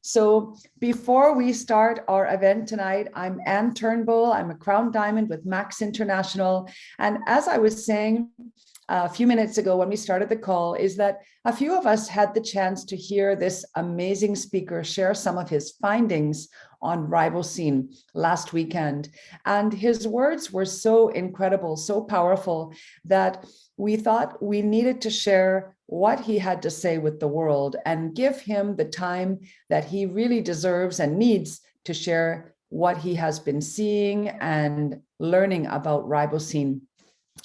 So before we start our event tonight, I'm Anne Turnbull. I'm a Crown Diamond with Max International. And as I was saying a few minutes ago when we started the call, is that a few of us had the chance to hear this amazing speaker share some of his findings on RiboCeine last weekend. And his words were so incredible, so powerful, that we thought we needed to share what he had to say with the world and give him the time that he really deserves and needs to share what he has been seeing and learning about RiboCeine.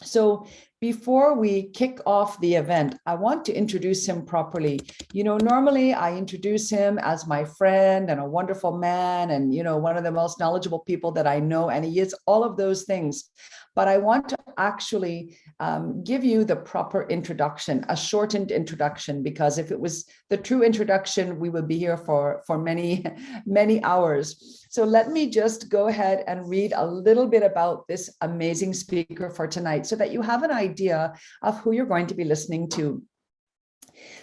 So before we kick off the event, I want to introduce him properly. You know, normally I introduce him as my friend and a wonderful man and, you know, one of the most knowledgeable people that I know, and he is all of those things. But I want to actually give you the proper introduction, a shortened introduction, because if it was the true introduction, we would be here for many, many hours. So let me just go ahead and read a little bit about this amazing speaker for tonight so that you have an idea of who you're going to be listening to.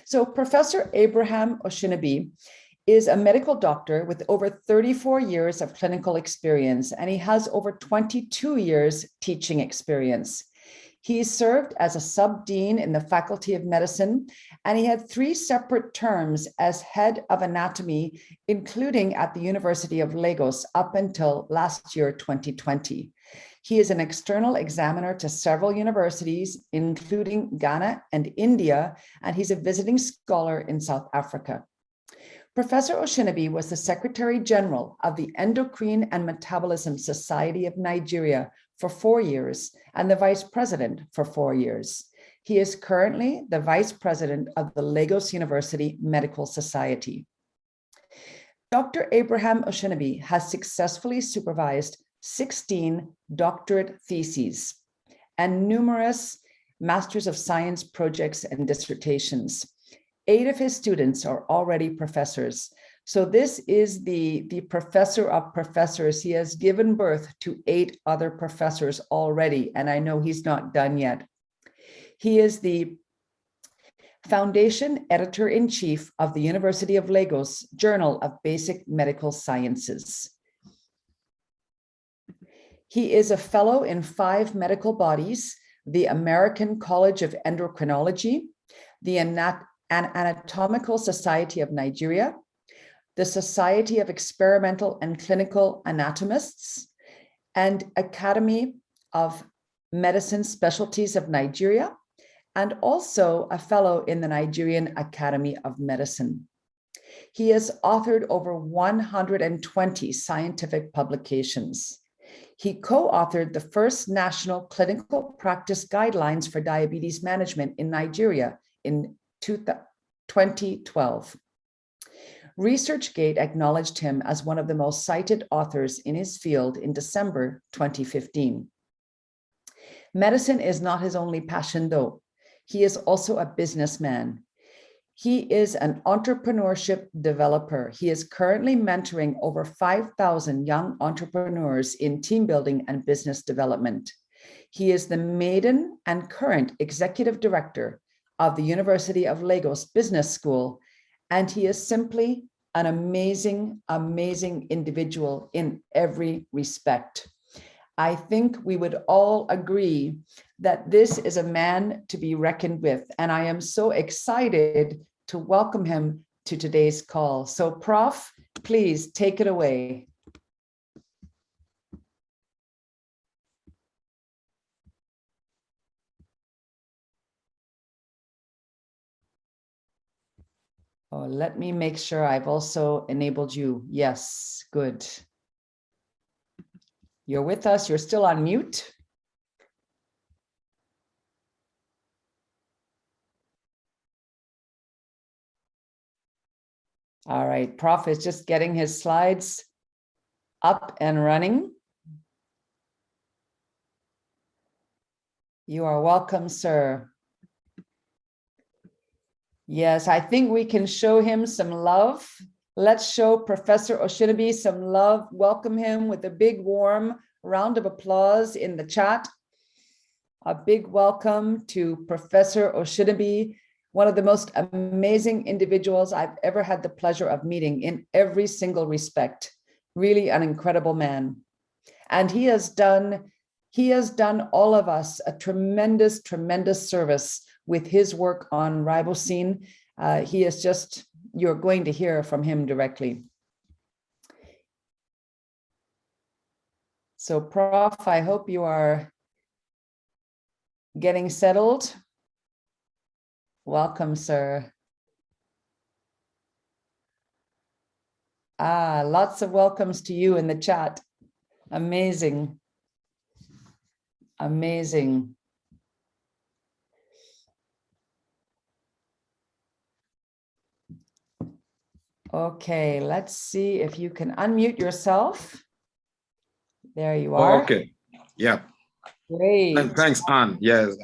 So Professor Abraham Osinubi is a medical doctor with over 34 years of clinical experience, and he has over 22 years teaching experience. He served as a sub-dean in the Faculty of Medicine, and he had 3 separate terms as head of anatomy, including at the University of Lagos up until last year, 2020. He is an external examiner to several universities, including Ghana and India, and he's a visiting scholar in South Africa. Professor Osinubi was the Secretary General of the Endocrine and Metabolism Society of Nigeria for 4 years and the Vice President for 4 years. He is currently the Vice President of the Lagos University Medical Society. Dr. Abraham Osinubi has successfully supervised 16 doctorate theses and numerous Masters of Science projects and dissertations. 8 of his students are already professors. So this is the professor of professors. He has given birth to 8 other professors already, and I know he's not done yet. He is the Foundation Editor-in-Chief of the University of Lagos Journal of Basic Medical Sciences. He is a fellow in 5 medical bodies: the American College of Endocrinology, the Anatomical Society of Nigeria, the Society of Experimental and Clinical Anatomists, and Academy of Medicine Specialties of Nigeria, and also a fellow in the Nigerian Academy of Medicine. He has authored over 120 scientific publications. He co-authored the first national clinical practice guidelines for diabetes management in Nigeria in 2012. ResearchGate acknowledged him as one of the most cited authors in his field in December 2015. Medicine is not his only passion, though. He is also a businessman. He is an entrepreneurship developer. He is currently mentoring over 5,000 young entrepreneurs in team building and business development. He is the maiden and current executive director of the University of Lagos Business School, and he is simply an amazing, amazing individual in every respect. I think we would all agree that this is a man to be reckoned with, and I am so excited to welcome him to today's call. So, Prof, please take it away. Oh, let me make sure I've also enabled you. Yes, good. You're with us. You're still on mute. All right, Prof is just getting his slides up and running. You are welcome, sir. Yes, I think we can show him some love. Let's show Professor Osinubi some love. Welcome him with a big warm round of applause in the chat. A big welcome to Professor Osinubi. one of the most amazing individuals I've ever had the pleasure of meeting in every single respect. Really an incredible man. And he has done all of us a tremendous, tremendous service with his work on RiboCeine. He is just, you're going to hear from him directly. So Prof, I hope you are getting settled. Welcome, sir. Lots of welcomes to you in the chat. Amazing. Amazing. Okay, let's see if you can unmute yourself. There you are. Okay. Yeah. Great. Thanks, Anne. Yes.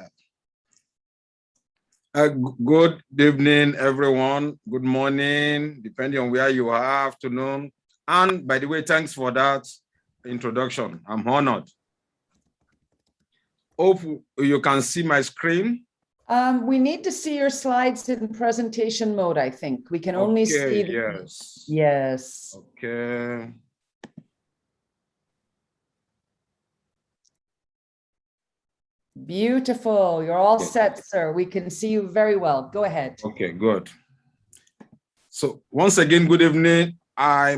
Good evening, everyone. Good morning, depending on where you are, afternoon. And by the way, thanks for that introduction. I'm honored. Hope you can see my screen. We need to see your slides in presentation mode, I think. We can only see the... Yes. Yes. Okay. Beautiful. You're all set, sir. We can see you very well. Go ahead. Okay, good. So once again, good evening. I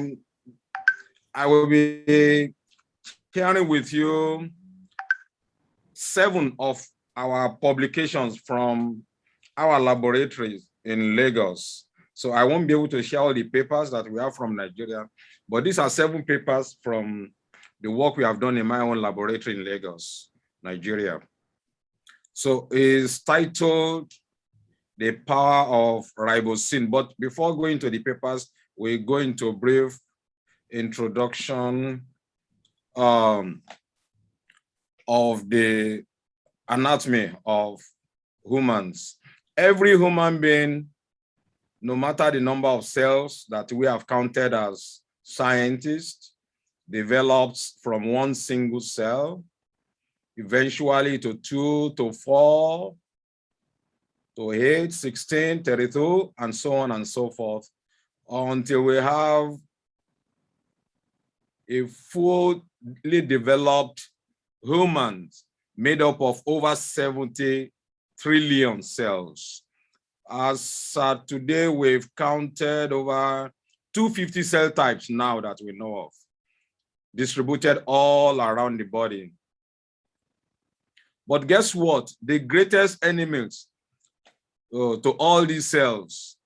will be sharing with you 7 of our publications from our laboratories in Lagos. So I won't be able to share all the papers that we have from Nigeria, but these are 7 papers from the work we have done in my own laboratory in Lagos, Nigeria. So it's titled The Power of RiboCeine. But before going to the papers, we go into a brief introduction of the anatomy of humans. Every human being, no matter the number of cells that we have counted as scientists, develops from one single cell, eventually to 2 to 4 to 8, 16, 32, and so on and so forth, until we have a fully developed humans made up of over 70 trillion cells. As today, we've counted over 250 cell types now that we know of, distributed all around the body. But guess what? The greatest enemies to all these cells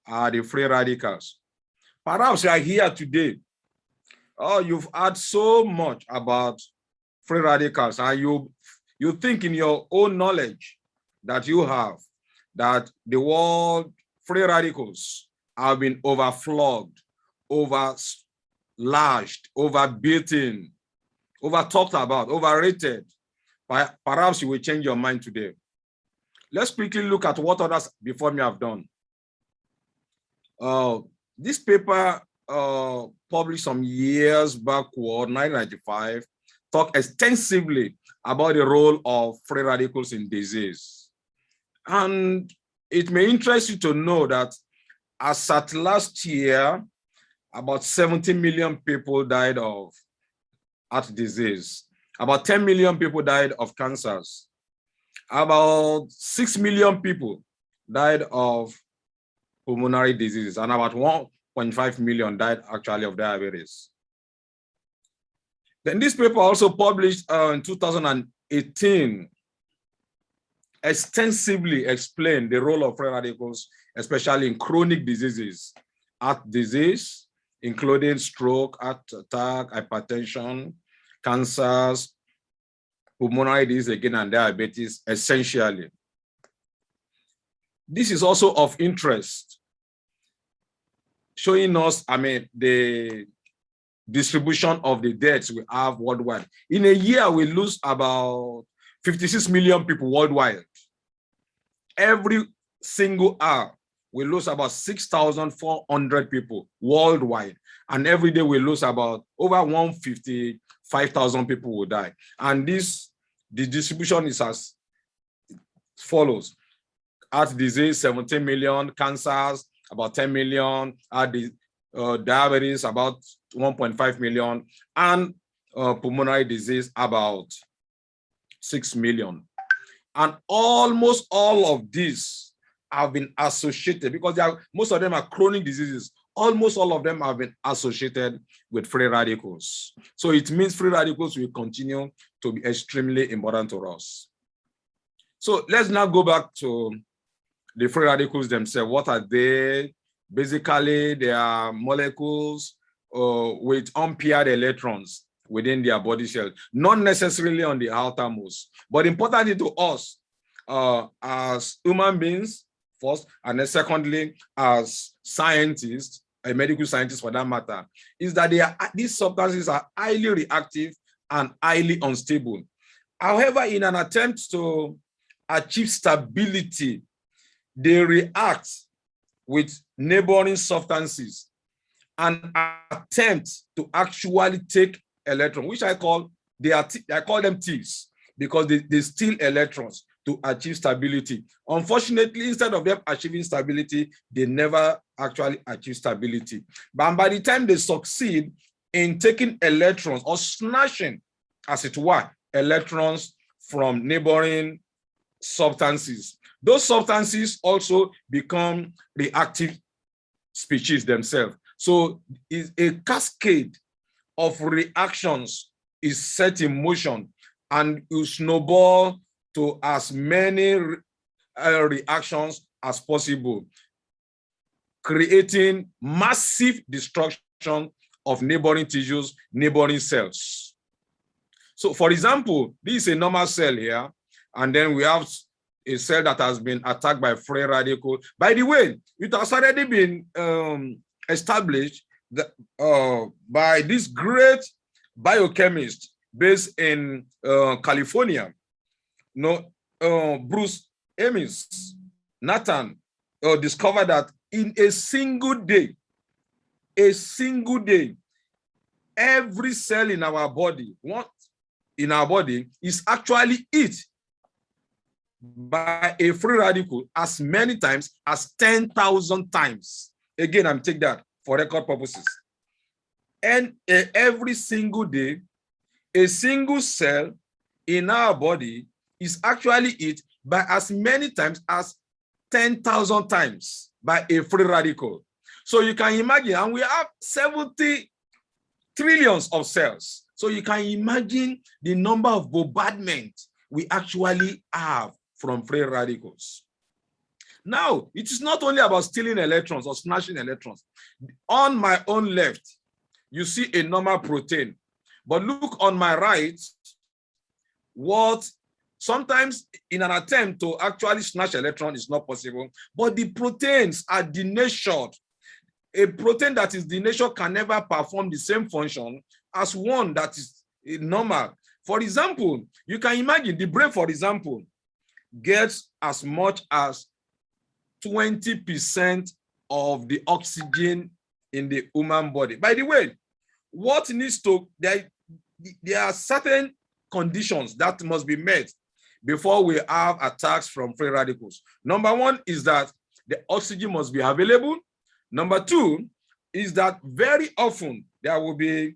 are the free radicals. Perhaps you are here today. Oh, you've heard so much about free radicals, and you think in your own knowledge that you have that the world free radicals have been overflogged, overlashed, overbeaten, over-talked about, overrated. Perhaps you will change your mind today. Let's quickly look at what others before me have done. This paper published some years backward, 1995, talked extensively about the role of free radicals in disease. And it may interest you to know that as at last year, about 70 million people died of heart disease. About 10 million people died of cancers. About 6 million people died of pulmonary diseases, and about 1.5 million died actually of diabetes. Then this paper also published in 2018 extensively explained the role of free radicals, especially in chronic diseases, heart disease, including stroke, heart attack, hypertension, cancers, pulmonary disease again, and diabetes, essentially. This is also of interest, showing us, the distribution of the deaths we have worldwide. In a year, we lose about 56 million people worldwide. Every single hour, we lose about 6,400 people worldwide. And every day we lose about over 155,000 people will die. And the distribution is as follows. heart disease, 17 million, cancers, about 10 million, diabetes, about 1.5 million, and pulmonary disease, about 6 million. And almost all of these have been associated, because most of them are chronic diseases. Almost all of them have been associated with free radicals. So it means free radicals will continue to be extremely important to us. So let's now go back to the free radicals themselves. What are they? Basically, they are molecules with unpaired electrons within their body cells, not necessarily on the outermost, but importantly to us as human beings, first, and then secondly, as scientists, a medical scientist for that matter, is that these substances are highly reactive and highly unstable. However, in an attempt to achieve stability, they react with neighboring substances and attempt to actually take electrons, which I call them thieves, because they steal electrons to achieve stability. Unfortunately, instead of them achieving stability, they never actually achieve stability. But by the time they succeed in taking electrons or snatching, as it were, electrons from neighboring substances, those substances also become reactive species themselves. So a cascade of reactions is set in motion and will snowball to as many reactions as possible, creating massive destruction of neighboring tissues, neighboring cells. So for example, this is a normal cell here, and then we have a cell that has been attacked by free radical. By the way, it has already been established that, by this great biochemist based in California, Bruce Amis, Nathan, discovered that in a single day, every cell in our body, is actually hit by a free radical as many times as 10,000 times. Again, I'm taking that for record purposes. And every single day, a single cell in our body is actually hit by as many times as 10,000 times by a free radical. So you can imagine, and we have 70 trillions of cells. So you can imagine the number of bombardment we actually have from free radicals. Now, it is not only about stealing electrons or snatching electrons. On my own left, you see a normal protein. But look on my right, what sometimes in an attempt to actually snatch electron is not possible, but the proteins are denatured. A protein that is denatured can never perform the same function as one that is normal. For example, you can imagine the brain, for example, gets as much as 20% of the oxygen in the human body. By the way, what needs to, there are certain conditions that must be met before we have attacks from free radicals. Number one is that the oxygen must be available. Number two is that very often there will be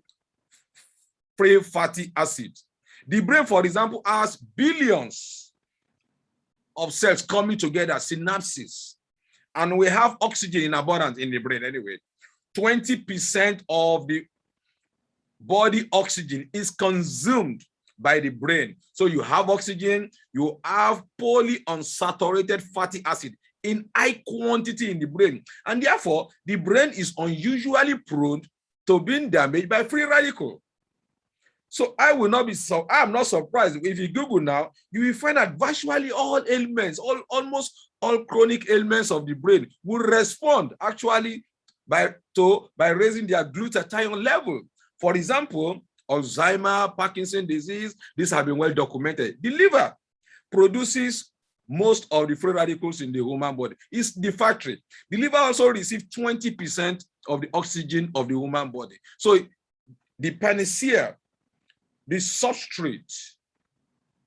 free fatty acids. The brain, for example, has billions of cells coming together, synapses, and we have oxygen in abundance in the brain anyway. 20% of the body oxygen is consumed by the brain. So you have oxygen, you have polyunsaturated fatty acid in high quantity in the brain. And therefore, the brain is unusually prone to being damaged by free radical. So I'm not surprised if you Google now, you will find that virtually all ailments, almost all chronic ailments of the brain will respond actually by raising their glutathione level. For example, Alzheimer's, Parkinson's disease, these have been well documented. The liver produces most of the free radicals in the human body. It's the factory. The liver also receives 20% of the oxygen of the human body. So the panacea, the substrate,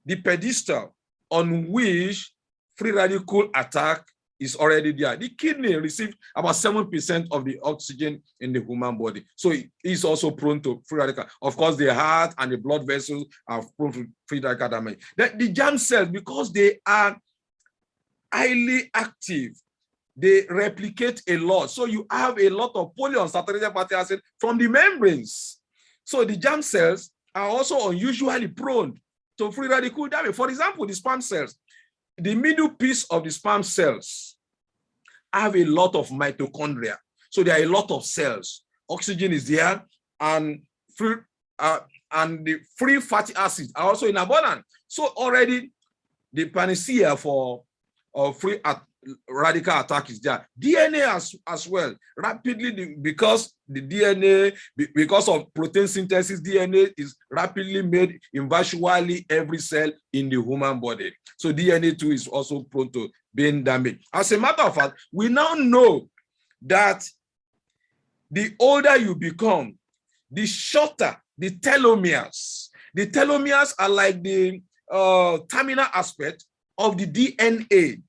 the pedestal on which free radical attack is already there. The kidney receives about 7% of the oxygen in the human body. So it is also prone to free radical. Of course, the heart and the blood vessels are prone to free radical damage. The germ cells, because they are highly active, they replicate a lot. So you have a lot of polyunsaturated fatty acid from the membranes. So the germ cells are also unusually prone to free radical damage. For example, the sperm cells. The middle piece of the sperm cells have a lot of mitochondria. So there are a lot of cells. Oxygen is there, and the free fatty acids are also in abundance. So already the panacea for free radical attack is there. DNA as well, rapidly, because the DNA, because of protein synthesis, DNA is rapidly made in virtually every cell in the human body. So DNA too is also prone to being damaged. As a matter of fact, we now know that the older you become, the shorter the telomeres. The telomeres are like the terminal aspect of the DNA.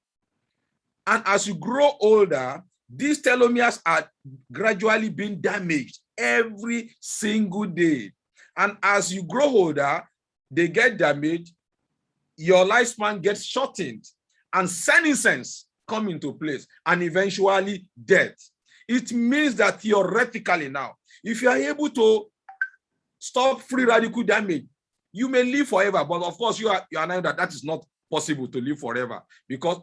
And as you grow older, these telomeres are gradually being damaged every single day. And as you grow older, they get damaged, your lifespan gets shortened, and senescence come into place, and eventually death. It means that theoretically now, if you are able to stop free radical damage, you may live forever. But of course, you are knowing that is not possible to live forever,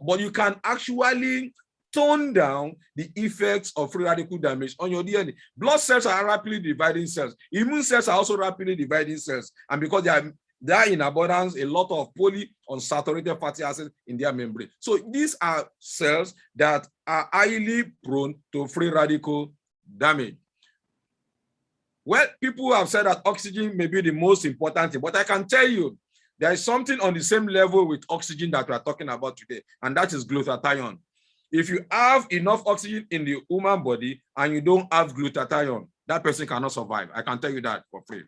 but you can actually tone down the effects of free radical damage on your DNA. Blood cells are rapidly dividing cells. Immune cells are also rapidly dividing cells. And because they are in abundance, a lot of polyunsaturated fatty acids in their membrane. So these are cells that are highly prone to free radical damage. Well, people have said that oxygen may be the most important thing, but I can tell you, there is something on the same level with oxygen that we are talking about today, and that is glutathione. If you have enough oxygen in the human body and you don't have glutathione, that person cannot survive. I can tell you that for free.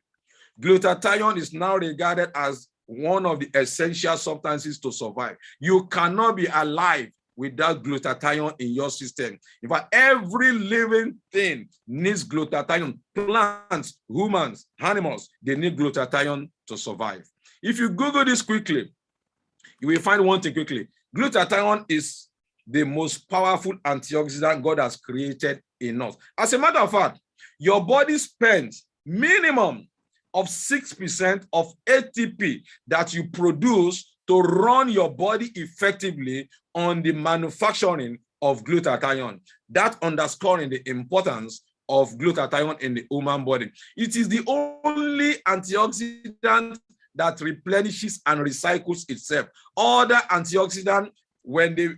Glutathione is now regarded as one of the essential substances to survive. You cannot be alive without glutathione in your system. In fact, every living thing needs glutathione. Plants, humans, animals, they need glutathione to survive. If you Google this quickly, you will find one thing quickly. Glutathione is the most powerful antioxidant God has created in us. As a matter of fact, your body spends minimum of 6% of ATP that you produce to run your body effectively on the manufacturing of glutathione. That underscoring the importance of glutathione in the human body. It is the only antioxidant that replenishes and recycles itself. Other antioxidants, when they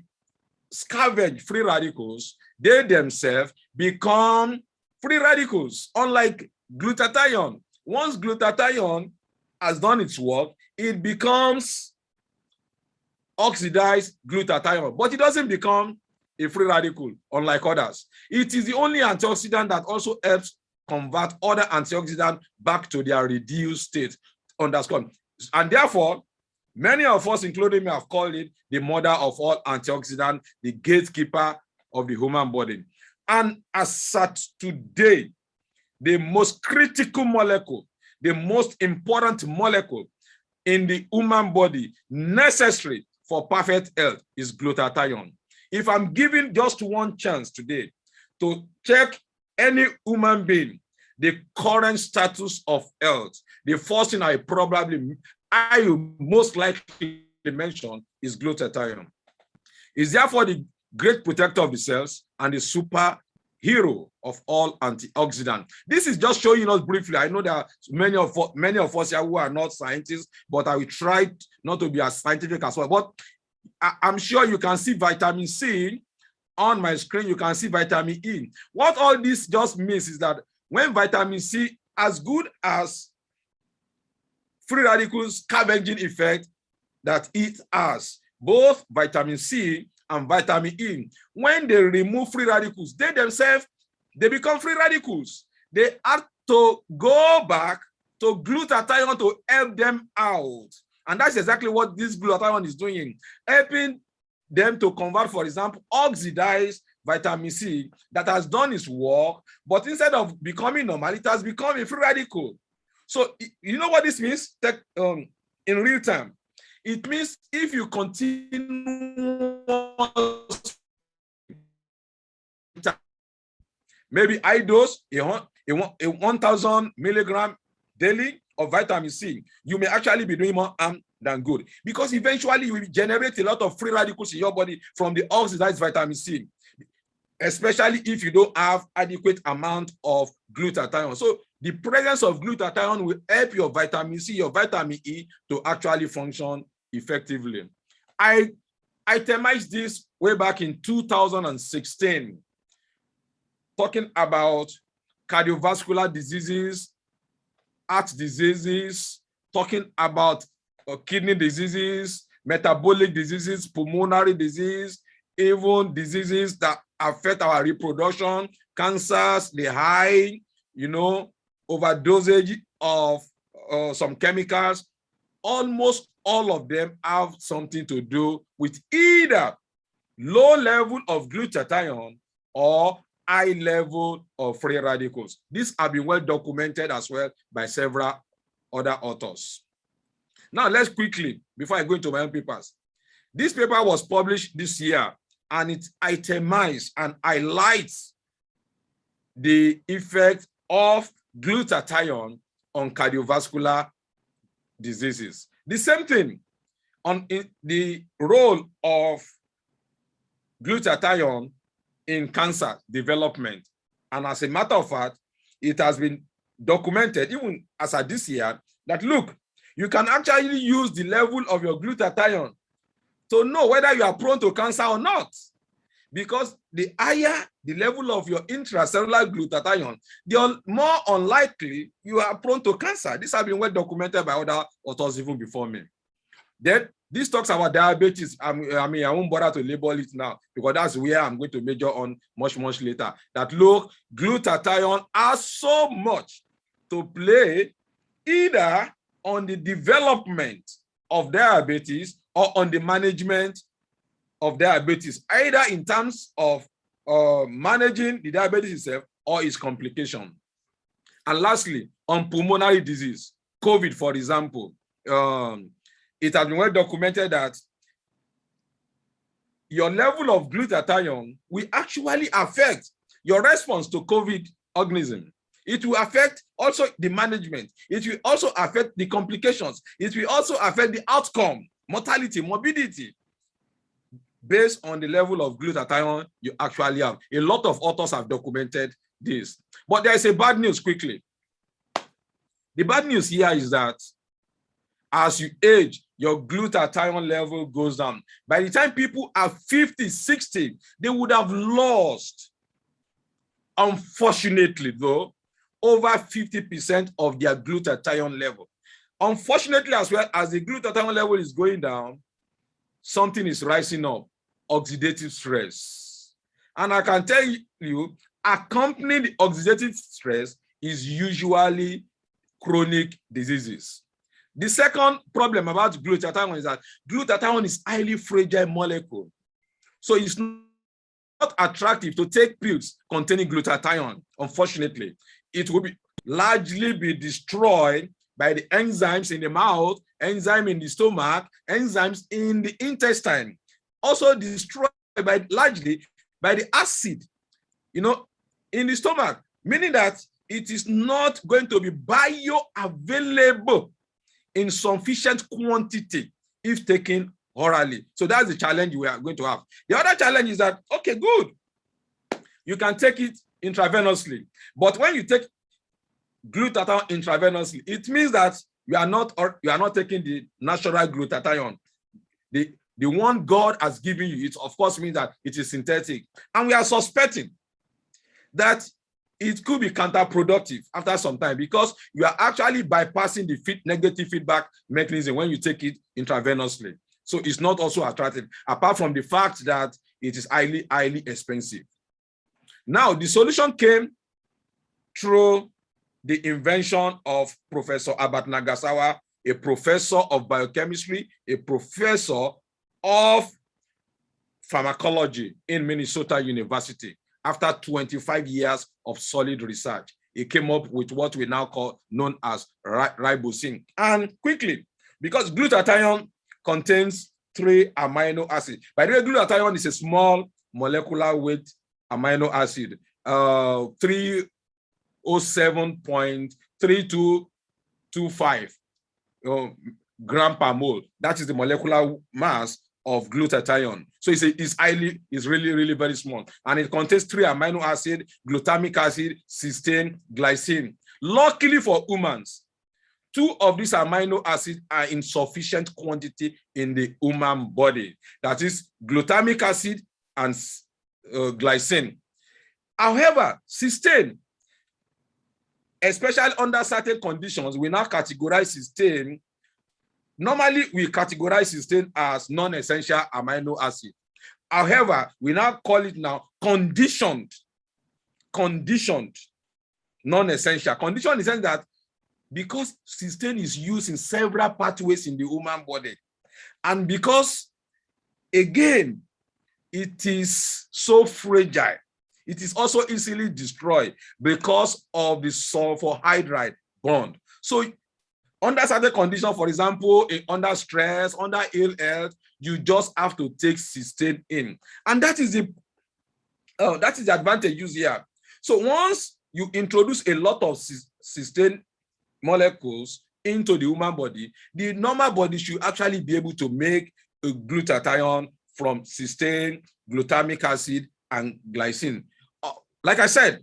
scavenge free radicals, they themselves become free radicals, unlike glutathione. Once glutathione has done its work, it becomes oxidized glutathione, but it doesn't become a free radical, unlike others. It is the only antioxidant that also helps convert other antioxidants back to their reduced state. Underscore. And therefore, many of us, including me, have called it the mother of all antioxidants, the gatekeeper of the human body. And as such, today, the most critical molecule, the most important molecule in the human body necessary for perfect health is glutathione. If I'm given just one chance today to check any human being, the current status of health, the first thing I will most likely mention is glutathione. It's therefore the great protector of the cells and the superhero of all antioxidants. This is just showing us briefly. I know there are many of us here who are not scientists, but I will try not to be as scientific as well. But I'm sure you can see vitamin C on my screen. You can see vitamin E. What all this just means is that when vitamin C, as good as free radicals scavenging effect that it has, both vitamin C and vitamin E, when they remove free radicals, they themselves, they become free radicals. They have to go back to glutathione to help them out. And that's exactly what this glutathione is doing, helping them to convert, for example, oxidized vitamin C that has done its work, but instead of becoming normal, it has become a free radical. So you know what this means in real time? It means if you continue maybe I dose a 1,000 milligram daily of vitamin C, you may actually be doing more harm than good, because eventually you will generate a lot of free radicals in your body from the oxidized vitamin C, especially if you don't have adequate amount of glutathione. So the presence of glutathione will help your vitamin C, your vitamin E to actually function effectively. I itemized this way back in 2016, talking about cardiovascular diseases, heart diseases, talking about kidney diseases, metabolic diseases, pulmonary disease, even diseases that affect our reproduction, cancers, the high, overdosage of some chemicals. Almost all of them have something to do with either low level of glutathione or high level of free radicals. These have been well documented as well by several other authors. Now, let's quickly, before I go into my own papers, this paper was published this year, and it itemizes and highlights the effect of glutathione on cardiovascular diseases. The same thing on the role of glutathione in cancer development. And as a matter of fact, it has been documented, even as of this year, that look, you can actually use the level of your glutathione to know whether you are prone to cancer or not. Because the higher the level of your intracellular glutathione, the more unlikely you are prone to cancer. This has been well documented by other authors even before me. Then this talks about diabetes. I won't bother to label it now, because that's where I'm going to major on much later. That look, glutathione has so much to play either on the development of diabetes or on the management of diabetes, either in terms of managing the diabetes itself or its complication. And lastly, on pulmonary disease, COVID, for example, it has been well documented that your level of glutathione will actually affect your response to COVID organism. It will affect also the management. It will also affect the complications. It will also affect the outcome, mortality, morbidity, based on the level of glutathione you actually have. A lot of authors have documented this. But there is a bad news quickly. The bad news here is that as you age, your glutathione level goes down. By the time people are 50, 60, they would have lost, unfortunately though, over 50% of their glutathione level. Unfortunately, as well as the glutathione level is going down, something is rising up, oxidative stress. And I can tell you, accompanying the oxidative stress is usually chronic diseases. The second problem about glutathione is that glutathione is highly fragile molecule. So it's not attractive to take pills containing glutathione, unfortunately. It will largely be destroyed by the enzymes in the mouth, enzymes in the stomach, enzymes in the intestine. Also destroyed largely by the acid, in the stomach, meaning that it is not going to be bioavailable in sufficient quantity if taken orally. So that's the challenge we are going to have. The other challenge is that, okay, good, you can take it intravenously, but when you take glutathione intravenously, it means that you are not taking the natural glutathione. The one God has given you, it of course means that it is synthetic. And we are suspecting that it could be counterproductive after some time, because you are actually bypassing the negative feedback mechanism when you take it intravenously. So it's not also attractive, apart from the fact that it is highly expensive. Now, the solution came through the invention of Professor Albert Nagasawa, a professor of biochemistry, a professor of pharmacology in Minnesota University. After 25 years of solid research, he came up with what we now call known as RiboCeine. And quickly, because glutathione contains 3 amino acids. By the way, glutathione is a small molecular weight amino acid, 307.3225 gram per mole. That is the molecular mass of glutathione. So it's really very small. And it contains 3 amino acids: glutamic acid, cysteine, glycine. Luckily for humans, 2 of these amino acids are in sufficient quantity in the human body. That is glutamic acid and glycine. However, cysteine, especially under certain conditions, we now categorize cysteine. Normally, we categorize cysteine as non-essential amino acid. However, we now call it now conditioned non-essential. Conditioned in the sense that because cysteine is used in several pathways in the human body, and because, again, it is so fragile, it is also easily destroyed because of the sulfur hydride bond. So under certain conditions, for example, under stress, under ill health, you just have to take cysteine in. And that is the advantage used here. So once you introduce a lot of cysteine molecules into the human body, the normal body should actually be able to make a glutathione from cysteine, glutamic acid, and glycine. Like I said,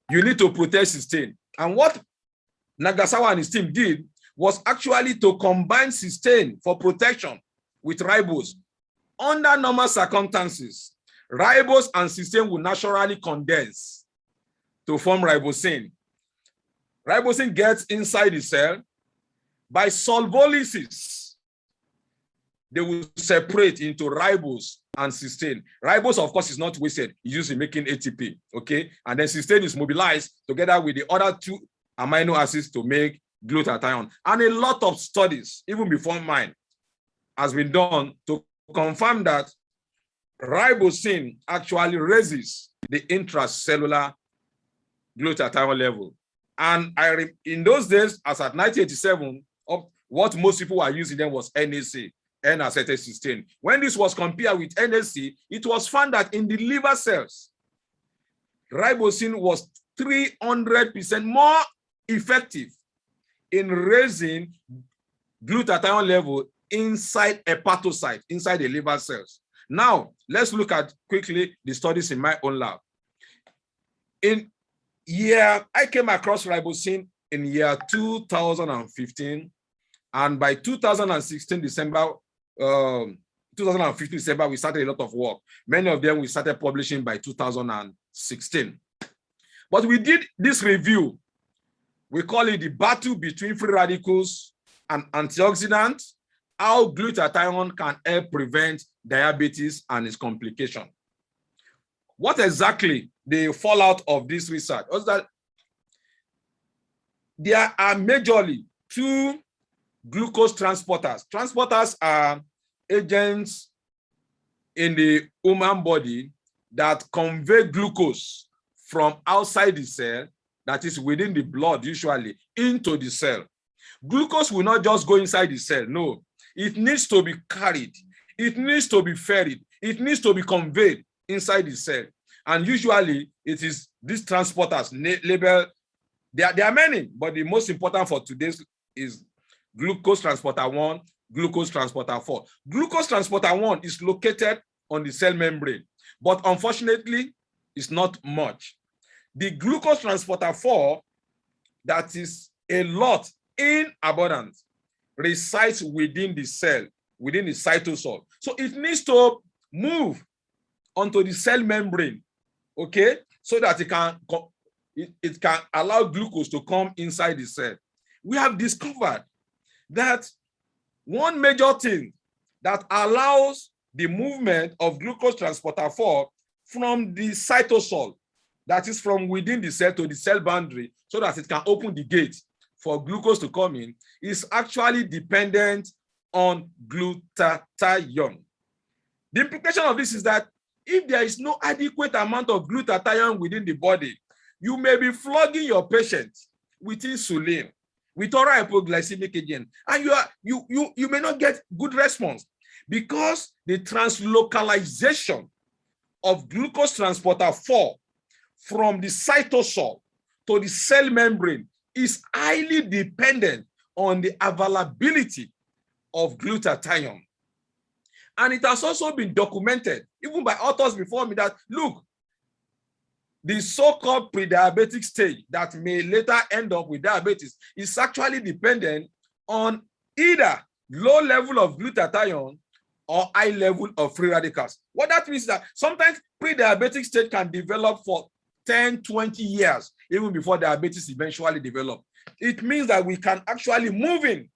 you need to protect cysteine. And what Nagasawa and his team did was actually to combine cysteine for protection with ribose. Under normal circumstances, ribose and cysteine will naturally condense to form RiboCeine. RiboCeine gets inside the cell. By solvolysis, they will separate into ribose and cysteine. Ribose, of course, is not wasted. It's used in making ATP, okay? And then cysteine is mobilized together with the other 2 amino acids to make glutathione. And a lot of studies, even before mine, has been done to confirm that RiboCeine actually raises the intracellular glutathione level. And in those days, as at 1987, what most people were using then was NAC, N-acetylcysteine. When this was compared with NAC, it was found that in the liver cells, RiboCeine was 300% more effective in raising glutathione level inside hepatocyte, inside the liver cells. Now, let's look at quickly the studies in my own lab. I came across RiboCeine in year 2015, and by 2016 December, 2015 December, we started a lot of work. Many of them we started publishing by 2016. But we did this review. We call it the battle between free radicals and antioxidants, how glutathione can help prevent diabetes and its complication. What exactly the fallout of this research was that there are majorly 2 glucose transporters. Transporters are agents in the human body that convey glucose from outside the cell, that is within the blood usually, into the cell. Glucose will not just go inside the cell, no. It needs to be carried. It needs to be ferried. It needs to be conveyed inside the cell. And usually it is these transporters labeled, there are many, but the most important for today's is glucose transporter 1, glucose transporter 4. Glucose transporter 1 is located on the cell membrane, but unfortunately, it's not much. The glucose transporter 4, that is a lot in abundance, resides within the cell, within the cytosol. So it needs to move onto the cell membrane, okay, so that it can allow glucose to come inside the cell. We have discovered that one major thing that allows the movement of glucose transporter 4 from the cytosol, that is from within the cell to the cell boundary, so that it can open the gate for glucose to come in, is actually dependent on glutathione. The implication of this is that if there is no adequate amount of glutathione within the body, you may be flogging your patient with insulin, with oral hypoglycemic agent, and you may not get good response because the translocalization of glucose transporter 4 from the cytosol to the cell membrane is highly dependent on the availability of glutathione. And it has also been documented, even by authors before me, that look, the so-called pre-diabetic stage that may later end up with diabetes is actually dependent on either low level of glutathione or high level of free radicals. What that means is that sometimes pre-diabetic stage can develop for 10, 20 years, even before diabetes eventually develop. It means that we can actually move in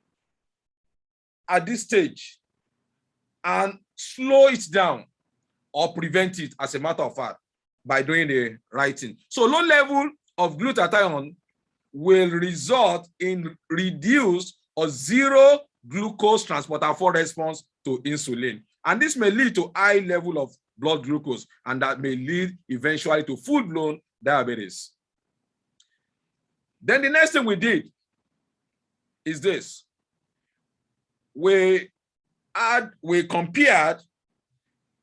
at this stage and slow it down or prevent it, as a matter of fact, by doing the right thing. So low level of glutathione will result in reduced or zero glucose transporter 4 response to insulin. And this may lead to high level of blood glucose, and that may lead eventually to full-blown diabetes. Then the next thing we did is this. We compared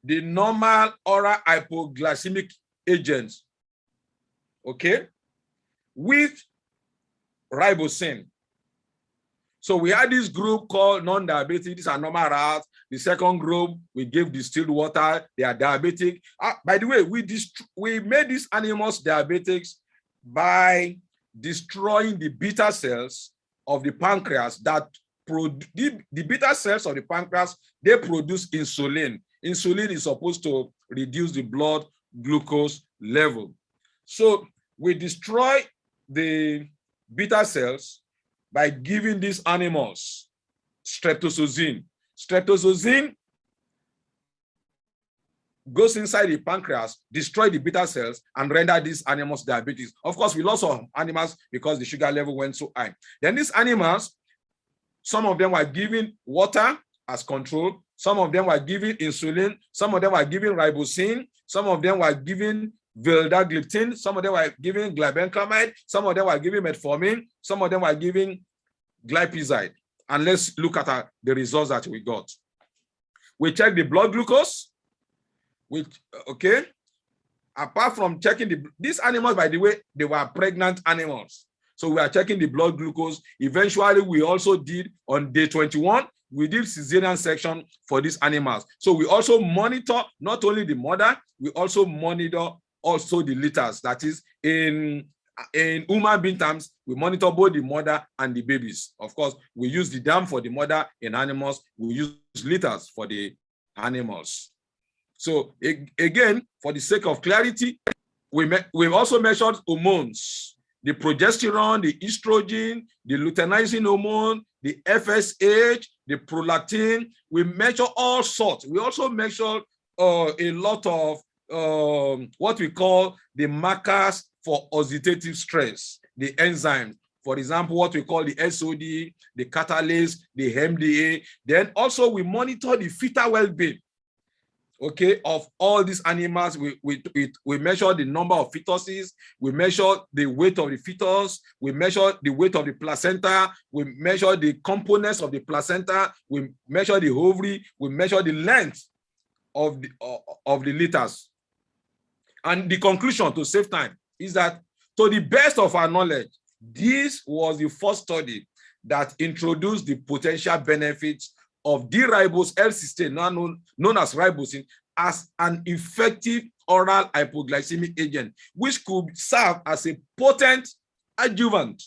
the normal oral hypoglycemic agents, okay, with RiboCeine. So we had this group called non-diabetic. These are normal rats. The second group, we gave distilled water. They are diabetic. By the way, we made these animals diabetics by destroying the beta cells of the pancreas that the beta cells of the pancreas, they produce insulin. Insulin is supposed to reduce the blood glucose level. So we destroy the beta cells by giving these animals streptozotocin. Streptozotocin goes inside the pancreas, destroy the beta cells, and render these animals diabetes. Of course, we lost some animals because the sugar level went so high. Then these animals, some of them were given water as control, some of them were given insulin, some of them were given RiboCeine, some of them were given vildagliptin, some of them were given glibenclamide, some of them were given metformin, some of them were given glipizide. And let's look at the results that we got. We checked the blood glucose, okay. Apart from checking these animals, by the way, they were pregnant animals. So we are checking the blood glucose. Eventually, we also did on day 21, we did cesarean section for these animals. So we also monitor not only the mother, we also monitor also the litters. That is, in human being terms, we monitor both the mother and the babies. Of course, we use the dam for the mother in animals. We use litters for the animals. So again, for the sake of clarity, we've also measured hormones. The progesterone, the estrogen, the luteinizing hormone, the FSH, the prolactin. We measure all sorts. We also measure a lot of what we call the markers for oxidative stress, the enzymes. For example, what we call the SOD, the catalase, the MDA. Then also we monitor the fetal well-being, okay, of all these animals. We measure the number of fetuses, we measure the weight of the fetus, we measure the weight of the placenta, we measure the components of the placenta, we measure the ovary, we measure the length of the litters. And the conclusion, to save time, is that to the best of our knowledge, this was the first study that introduced the potential benefits of D-ribose L-cysteine, known as RiboCeine, as an effective oral hypoglycemic agent, which could serve as a potent adjuvant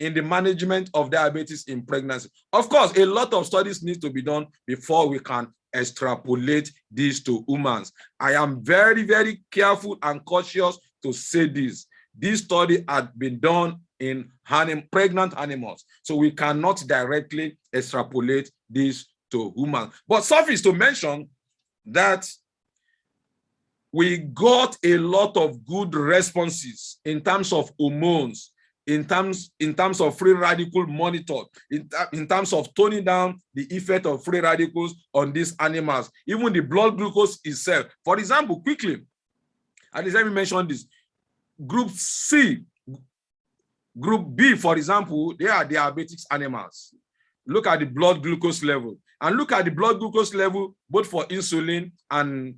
in the management of diabetes in pregnancy. Of course, a lot of studies need to be done before we can extrapolate this to humans. I am very, very careful and cautious to say this. This study had been done in pregnant animals, so we cannot directly extrapolate this to humans. But suffice to mention that we got a lot of good responses in terms of hormones in terms of free radical monitored, in terms of toning down the effect of free radicals on these animals, even the blood glucose itself. For example, quickly, at least let me mention this. Group C, Group B, for example, they are diabetics animals. Look at the blood glucose level, and look at the blood glucose level both for insulin and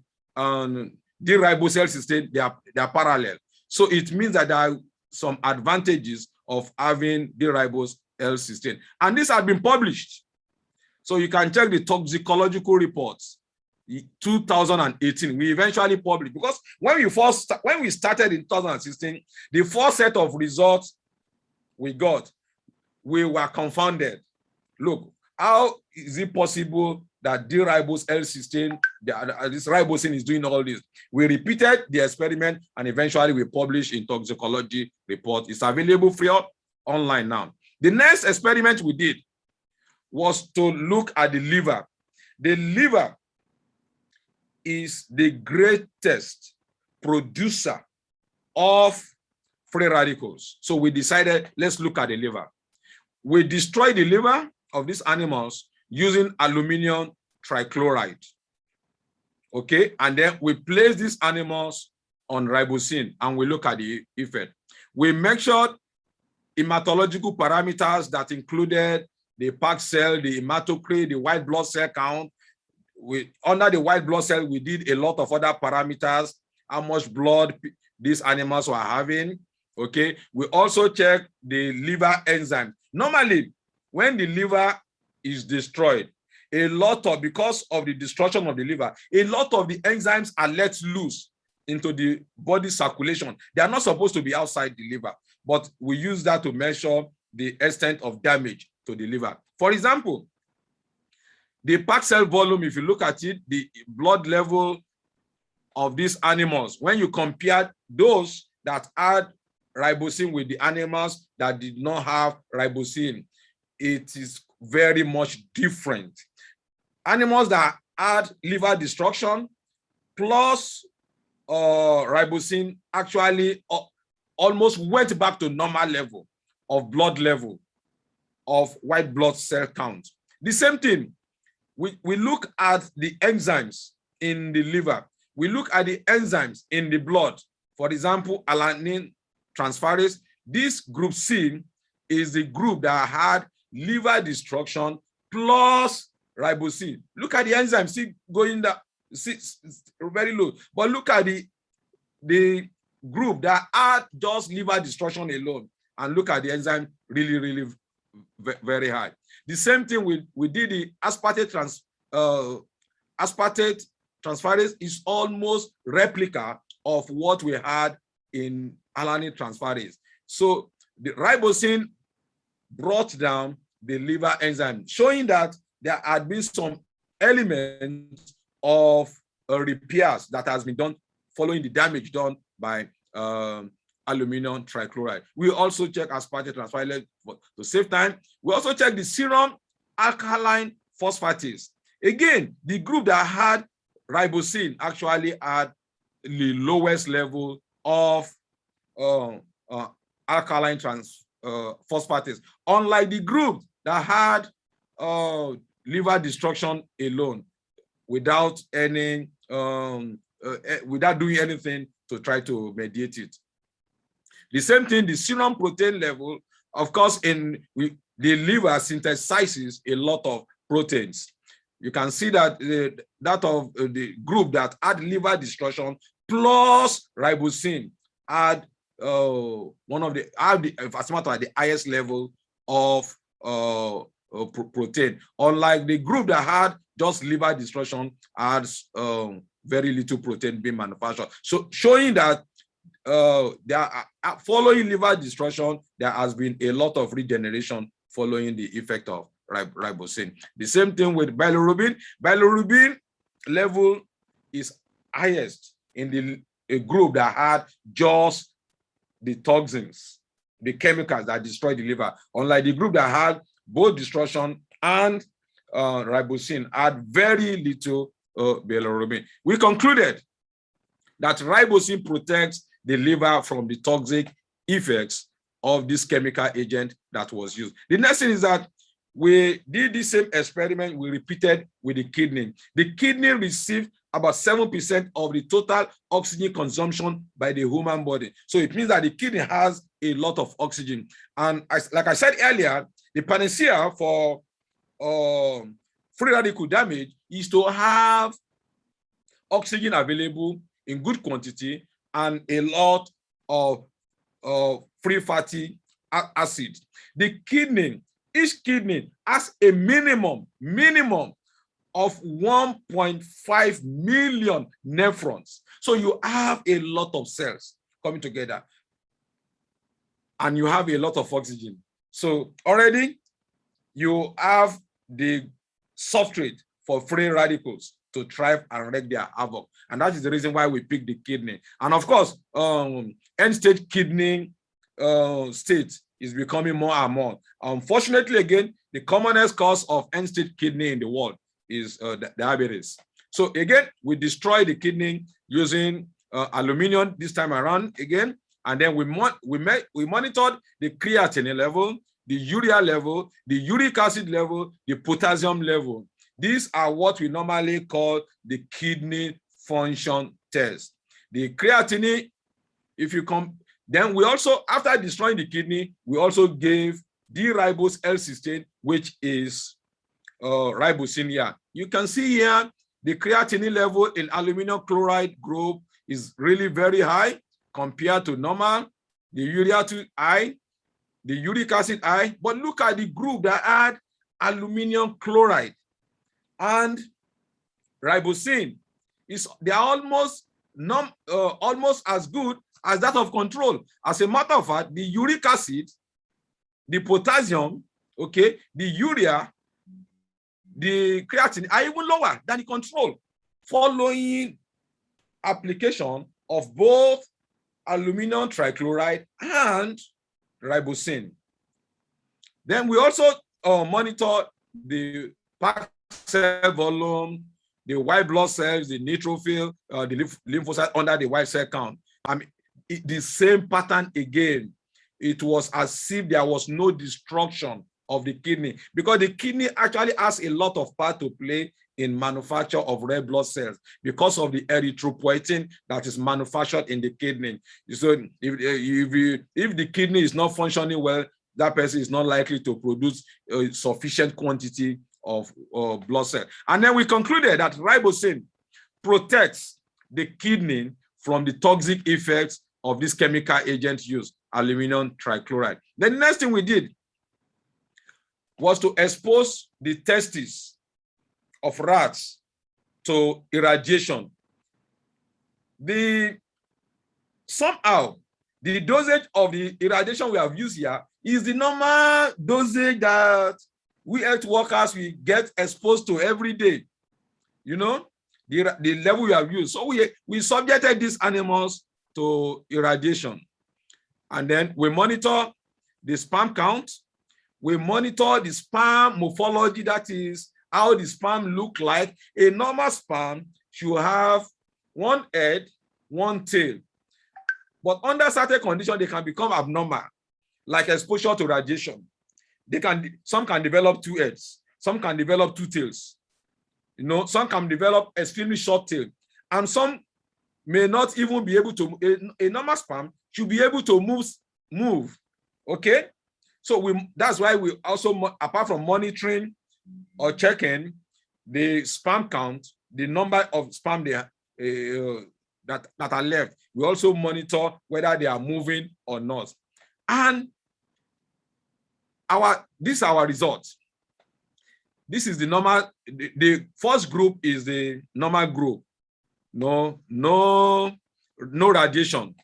D-ribosel cysteine. They are parallel. So it means that there are some advantages of having D-ribosel cysteine, and this has been published. So you can check the toxicological reports. 2018, we eventually published, because when we started in 2016, the first set of results we got, we were confounded. Look, how is it possible that D-ribosel cysteine, this RiboCeine, is doing all this? We repeated the experiment, and eventually we published in toxicology report. It's available free online now. The next experiment we did was to look at the liver. The liver is the greatest producer of free radicals. So we decided, let's look at the liver. We destroyed the liver of these animals using aluminum trichloride. Okay, and then we place these animals on RiboCeine and we look at the effect. We measured hematological parameters that included the PAC cell, the hematocrit, the white blood cell count. Under the white blood cell, we did a lot of other parameters, how much blood these animals were having. Okay, we also checked the liver enzyme. Normally, when the liver is destroyed, because of the destruction of the liver, a lot of the enzymes are let loose into the body circulation. They are not supposed to be outside the liver, but we use that to measure the extent of damage to the liver. For example, the PAC cell volume, if you look at it, the blood level of these animals, when you compare those that had RiboCeine with the animals that did not have RiboCeine, it is very much different. Animals that had liver destruction plus RiboCeine actually almost went back to normal level of blood level of white blood cell count. The same thing, we look at the enzymes in the liver. We look at the enzymes in the blood. For example, alanine transferase. This group C is the group that had liver destruction plus RiboCeine. Look at the enzymes, see going down, see very low. But look at the group that had just liver destruction alone, and look at the enzyme really very high. The same thing we did the aspartate transferase is almost replica of what we had in alanine transferase. So the RiboCeine brought down the liver enzyme, showing that there had been some elements of repairs that has been done following the damage done by aluminum trichloride. We also check aspartate transferase to save time. We also check the serum alkaline phosphatase. Again, the group that had RiboCeine actually had the lowest level of alkaline phosphatase, unlike the group that had liver destruction alone without any without doing anything to try to mediate it. The same thing, the serum protein level, of course, the liver synthesizes a lot of proteins. You can see that that of the group that had liver destruction plus RiboCeine had the highest level of protein, unlike the group that had just liver destruction had very little protein being manufactured. So showing that following liver destruction, there has been a lot of regeneration following the effect of RiboCeine. The same thing with bilirubin. Bilirubin level is highest in a group that had just the toxins, the chemicals that destroy the liver, unlike the group that had both destruction and RiboCeine had very little bilirubin. We concluded that RiboCeine protects the liver from the toxic effects of this chemical agent that was used. The next thing is that we did the same experiment we repeated with the kidney. The kidney received about 7% of the total oxygen consumption by the human body. So it means that the kidney has a lot of oxygen. And like I said earlier, the panacea for free radical damage is to have oxygen available in good quantity and a lot of free fatty acids. The kidney, each kidney has a minimum of 1.5 million nephrons. So you have a lot of cells coming together and you have a lot of oxygen. So already you have the substrate for free radicals to thrive and wreak their havoc. And that is the reason why we pick the kidney. And of course, end-stage kidney state is becoming more and more. Unfortunately, again, the commonest cause of end-stage kidney in the world is diabetes. So again, we destroy the kidney using aluminum this time around again, and then we monitored the creatinine level, the urea level, the uric acid level, the potassium level. These are what we normally call the kidney function test. The creatinine, if you come, then we also, after destroying the kidney, we also gave D-ribose L-cysteine, which is RiboCeine here. You can see here the creatinine level in aluminum chloride group is really very high compared to normal. The urea high, the uric acid high. But look at the group that had aluminum chloride and RiboCeine. They are almost as good as that of control. As a matter of fact, the uric acid, the potassium, okay, the urea, the creatinine are even lower than the control following application of both aluminum trichloride and RiboCeine. Then we also monitor the packed cell volume, the white blood cells, the neutrophil, the lymphocyte under the white cell count. The same pattern again. It was as if there was no destruction of the kidney, because the kidney actually has a lot of part to play in manufacture of red blood cells because of the erythropoietin that is manufactured in the kidney. So if the kidney is not functioning well, that person is not likely to produce a sufficient quantity of blood cells. And then we concluded that RiboCeine protects the kidney from the toxic effects of this chemical agent used, aluminum trichloride. The next thing we did was to expose the testes of rats to irradiation. Somehow, the dosage of the irradiation we have used here is the normal dosage that we health workers will get exposed to every day. You know, the level we have used. So we subjected these animals to irradiation. And then we monitor the sperm count. We monitor the sperm morphology, that is how the sperm look like. A normal sperm should have one head, one tail. But under certain conditions, they can become abnormal, like exposure to radiation. Some can develop two heads, some can develop two tails. You know, some can develop extremely short tail, and some may not even be able to. A normal sperm should be able to move. Okay, so that's why we also, apart from monitoring or checking the sperm count, the number of sperm that are left, we also monitor whether they are moving or not. And these are our results. This is the normal. The first group is the normal group. No radiation.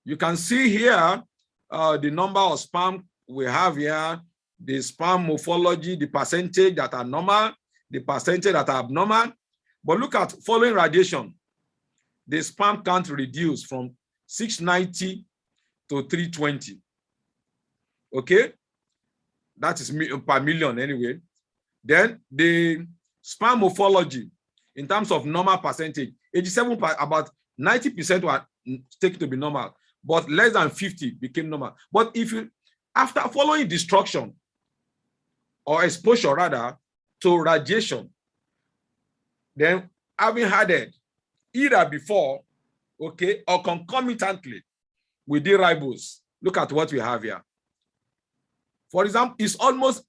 You can see here the number of sperm we have here, the sperm morphology, the percentage that are normal, the percentage that are abnormal. But look at following radiation, the sperm count reduced from 690 to 320. Okay, that is per million anyway. Then the sperm morphology, in terms of normal percentage, 87%, about 90% were taken to be normal. but less than 50 became normal. But if you, after following destruction or exposure rather to radiation, then having added either before, okay, or concomitantly with the ribose, look at what we have here. For example, it's almost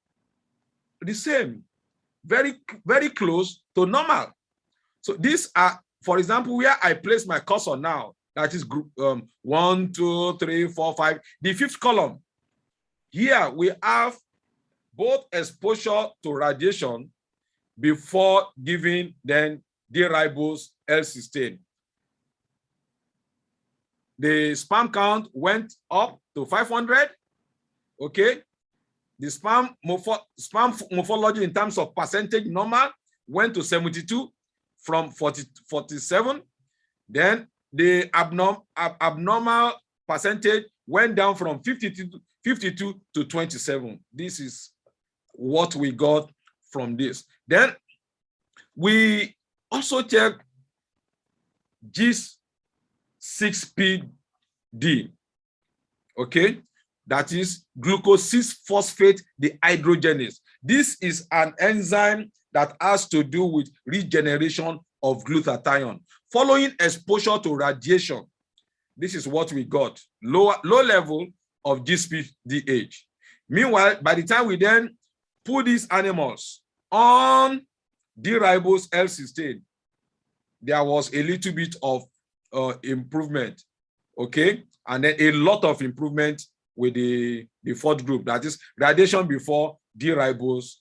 the same, very, very close to normal. So these are, for example, where I place my cursor now, that is group 1, 2, 3, 4, 5, the fifth column. Here we have both exposure to radiation before giving then D-ribose L-cysteine. The sperm count went up to 500, okay? The sperm morphology in terms of percentage normal went to 72 from 47. Then the abnormal percentage went down from 52 to 27. This is what we got from this. Then we also check G6PD, okay? That is glucose 6-phosphate dehydrogenase. This is an enzyme that has to do with regeneration of glutathione. Following exposure to radiation, this is what we got, low level of G6PDH. Meanwhile, by the time we then put these animals on D-ribose L-cysteine, there was a little bit of improvement, okay? And then a lot of improvement with the fourth group, that is radiation before D-ribose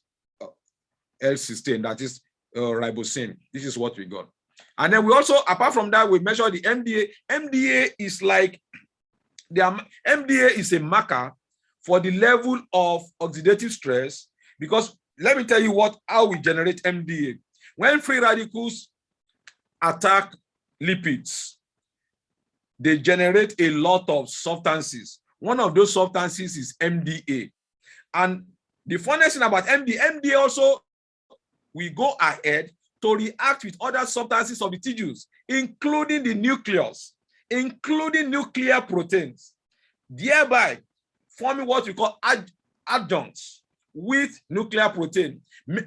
L-cysteine, that is RiboCeine. This is what we got. And then we also, apart from that, we measure the MDA. MDA is like, MDA is a marker for the level of oxidative stress, because let me tell you how we generate MDA. When free radicals attack lipids, they generate a lot of substances. One of those substances is MDA. And the funniest thing about MDA also, we go ahead to react with other substances of the tissues, including the nucleus, including nuclear proteins, thereby forming what we call adjuncts with nuclear protein,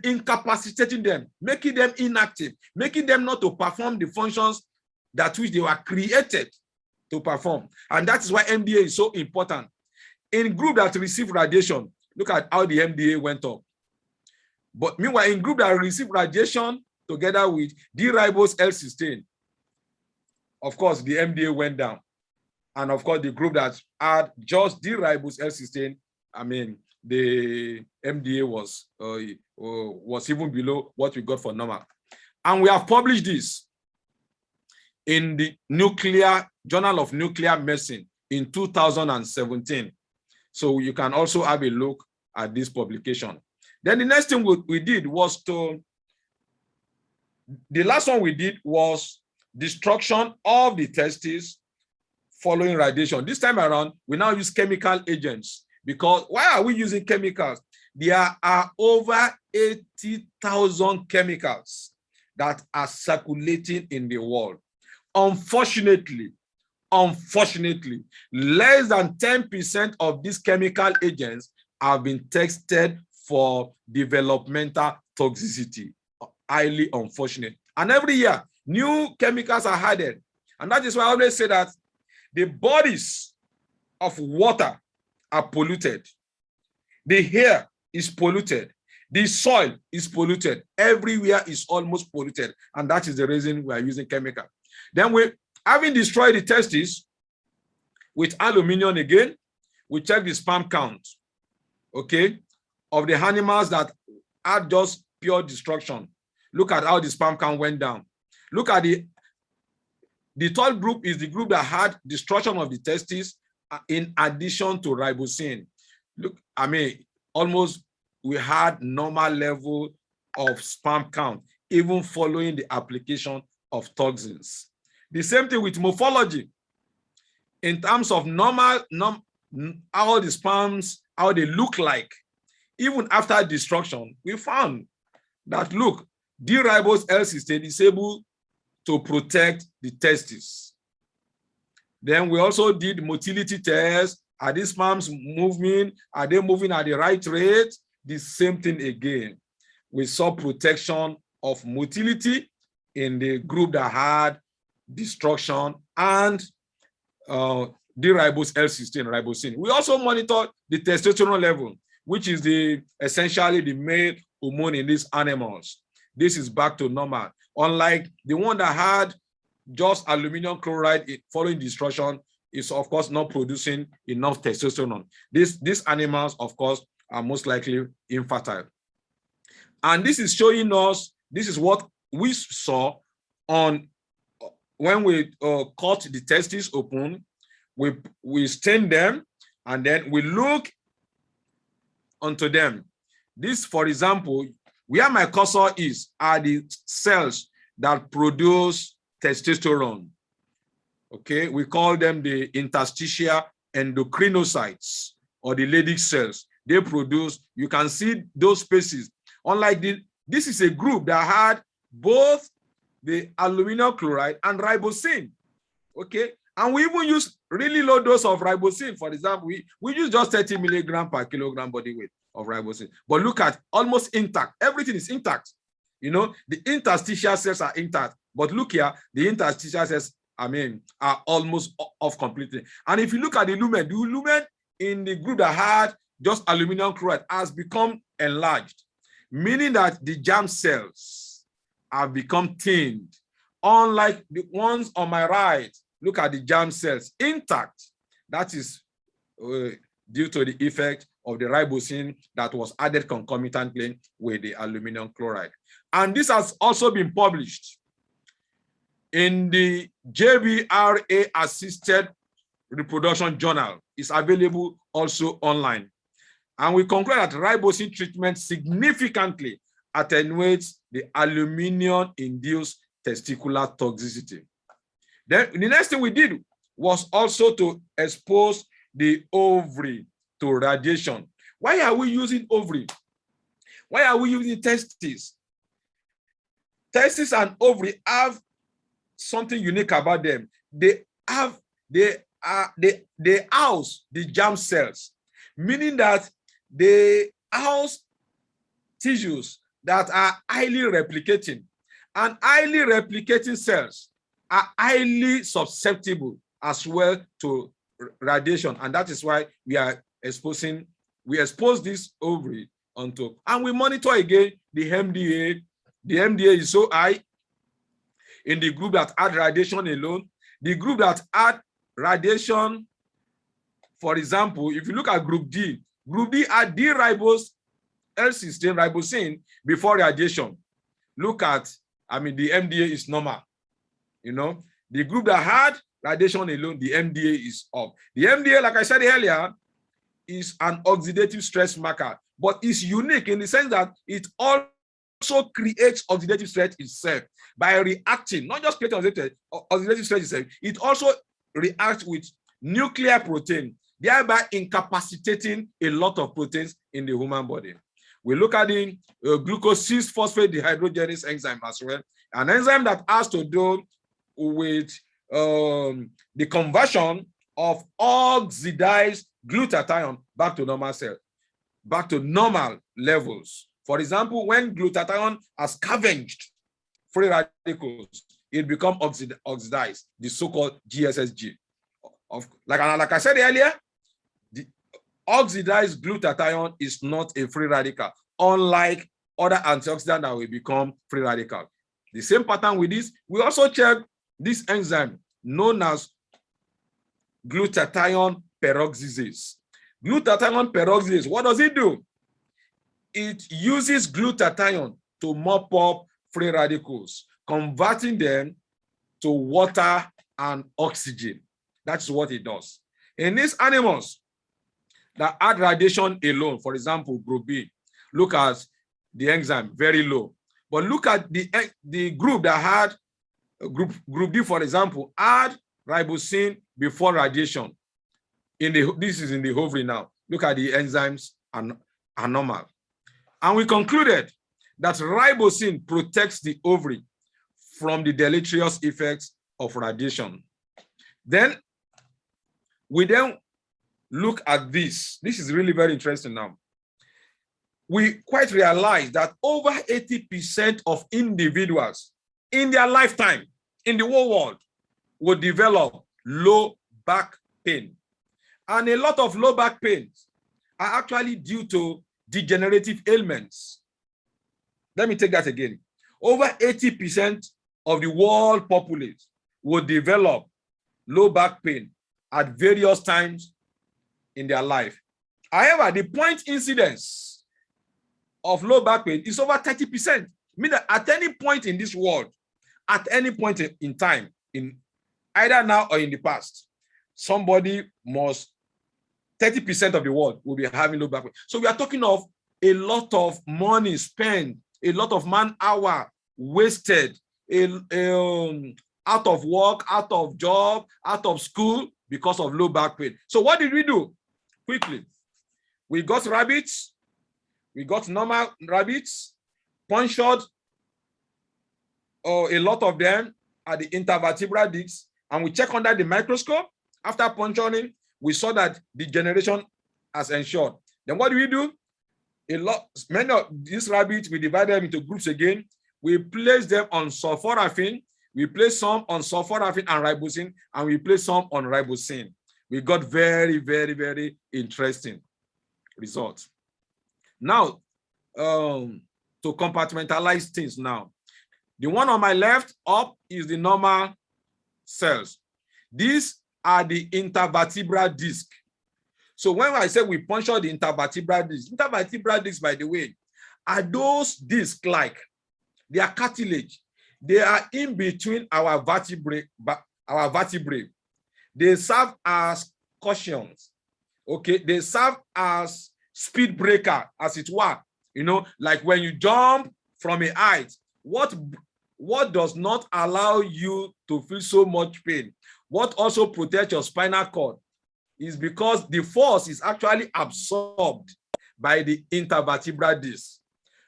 incapacitating them, making them inactive, making them not to perform the functions that which they were created to perform. And that is why MDA is so important. In group that receive radiation, look at how the MDA went up. But meanwhile, in group that receive radiation together with D-ribose L-cysteine, of course, the MDA went down. And of course, the group that had just D-ribose L-cysteine, I mean, the MDA was even below what we got for normal. And we have published this in the Journal of Nuclear Medicine in 2017. So you can also have a look at this publication. Then the next thing we did was the last one we did was destruction of the testes following radiation. This time around, we now use chemical agents, because why are we using chemicals? There are over 80,000 chemicals that are circulating in the world. Unfortunately, less than 10% of these chemical agents have been tested for developmental toxicity. Highly unfortunate. And every year, new chemicals are added. And that is why I always say that the bodies of water are polluted. The air is polluted. The soil is polluted. Everywhere is almost polluted. And that is the reason we are using chemicals. Then having destroyed the testes with aluminum again, we check the sperm count, okay, of the animals that had just pure destruction. Look at how the sperm count went down. Look at the third group is the group that had destruction of the testes in addition to RiboCeine. Look, I mean, almost we had normal level of sperm count, even following the application of toxins. The same thing with morphology. In terms of normal, how the sperms, how they look like, even after destruction, we found that, look, D-ribose L-cysteine is able to protect the testes. Then we also did motility tests. Are these sperms moving? Are they moving at the right rate? The same thing again. We saw protection of motility in the group that had destruction and D-ribose L16 RiboCeine. We also monitored the testosterone level, which is essentially the male hormone in these animals. This is back to normal. Unlike the one that had just aluminum chloride following destruction, is of course not producing enough testosterone. These animals, of course, are most likely infertile. And this is showing us, this is what we saw on when we cut the testes open, we stain them, and then we look onto them. This, for example, where my cursor is are the cells that produce testosterone. Okay, we call them the interstitial endocrinocytes or the Leydig cells. They produce, you can see those spaces. Unlike this is a group that had both the aluminum chloride and RiboCeine. Okay, and we even use really low dose of RiboCeine. For example, we use just 30 milligrams per kilogram body weight of RiboCeine. But look at almost intact. Everything is intact. You know, the interstitial cells are intact. But look here, the interstitial cells, are almost off completely. And if you look at the lumen in the group that had just aluminum chloride has become enlarged, meaning that the germ cells have become thinned. Unlike the ones on my right, look at the germ cells intact. That is due to the effect of the RiboCeine that was added concomitantly with the aluminum chloride. And this has also been published in the JBRA Assisted Reproduction Journal. It's available also online. And we conclude that RiboCeine treatment significantly attenuates the aluminum-induced testicular toxicity. Then the next thing we did was also to expose the ovary to radiation. Why are we using ovary? Why are we using testes? Testes and ovary have something unique about them. They house the germ cells, meaning that they house tissues that are highly replicating, and highly replicating cells are highly susceptible as well to radiation, and that is why we expose this ovary onto, and we monitor again the MDA. The MDA is so high in the group that had radiation alone. The group that had radiation, for example, if you look at group D had D-ribose L16 RiboCeine before radiation. Look at, the MDA is normal. You know, the group that had radiation alone, the MDA is up. The MDA, like I said earlier, is an oxidative stress marker, but it's unique in the sense that it also creates oxidative stress itself by reacting, not just creating oxidative stress itself, it also reacts with nuclear protein, thereby incapacitating a lot of proteins in the human body. We look at the glucose 6-phosphate dehydrogenase enzyme as well, an enzyme that has to do with the conversion of oxidized glutathione back to normal cell, back to normal levels. For example, when glutathione has scavenged free radicals, it becomes oxidized, the so-called GSSG. Like I said earlier, the oxidized glutathione is not a free radical, unlike other antioxidants that will become free radical. The same pattern with this, we also check this enzyme known as glutathione peroxidase. Glutathione peroxidase, what does it do? It uses glutathione to mop up free radicals, converting them to water and oxygen. That's what it does. In these animals that had radiation alone, for example, group B, look at the enzyme, very low. But look at the group that had, group D, for example, had RiboCeine before radiation. This is in the ovary now. Look at the enzymes are normal. And we concluded that RiboCeine protects the ovary from the deleterious effects of radiation. Then We then look at this. This is really very interesting now. We quite realize that over 80% of individuals in their lifetime in the whole world will develop low back pain. And a lot of low back pains are actually due to degenerative ailments. Let me take that again. Over 80% of the world populace will develop low back pain at various times in their life. However, the point incidence of low back pain is over 30%. Meaning that at any point in this world, at any point in time, in either now or in the past, somebody must, 30% of the world will be having low back pain. So we are talking of a lot of money spent, a lot of man hour wasted, out of work, out of job, out of school because of low back pain. So what did we do? Quickly, we got rabbits, we got normal rabbits, punctured a lot of them at the intervertebral discs, and we check under the microscope. After puncturing, we saw that degeneration has ensured. Then what do we do? Many of these rabbits, we divide them into groups again. We place them on sulforaphane. We place some on sulforaphane and RiboCeine, and we place some on RiboCeine. We got very, very, very interesting results. Now, to compartmentalize things now. The one on my left up is the normal cells. These are the intervertebral disc. So when I say we puncture the intervertebral discs, by the way, are those discs like they are cartilage. They are in between our vertebrae. They serve as cushions. Okay, they serve as speed breaker, as it were. You know, like when you jump from a height, what does not allow you to feel so much pain, what also protects your spinal cord, is because the force is actually absorbed by the intervertebral disc.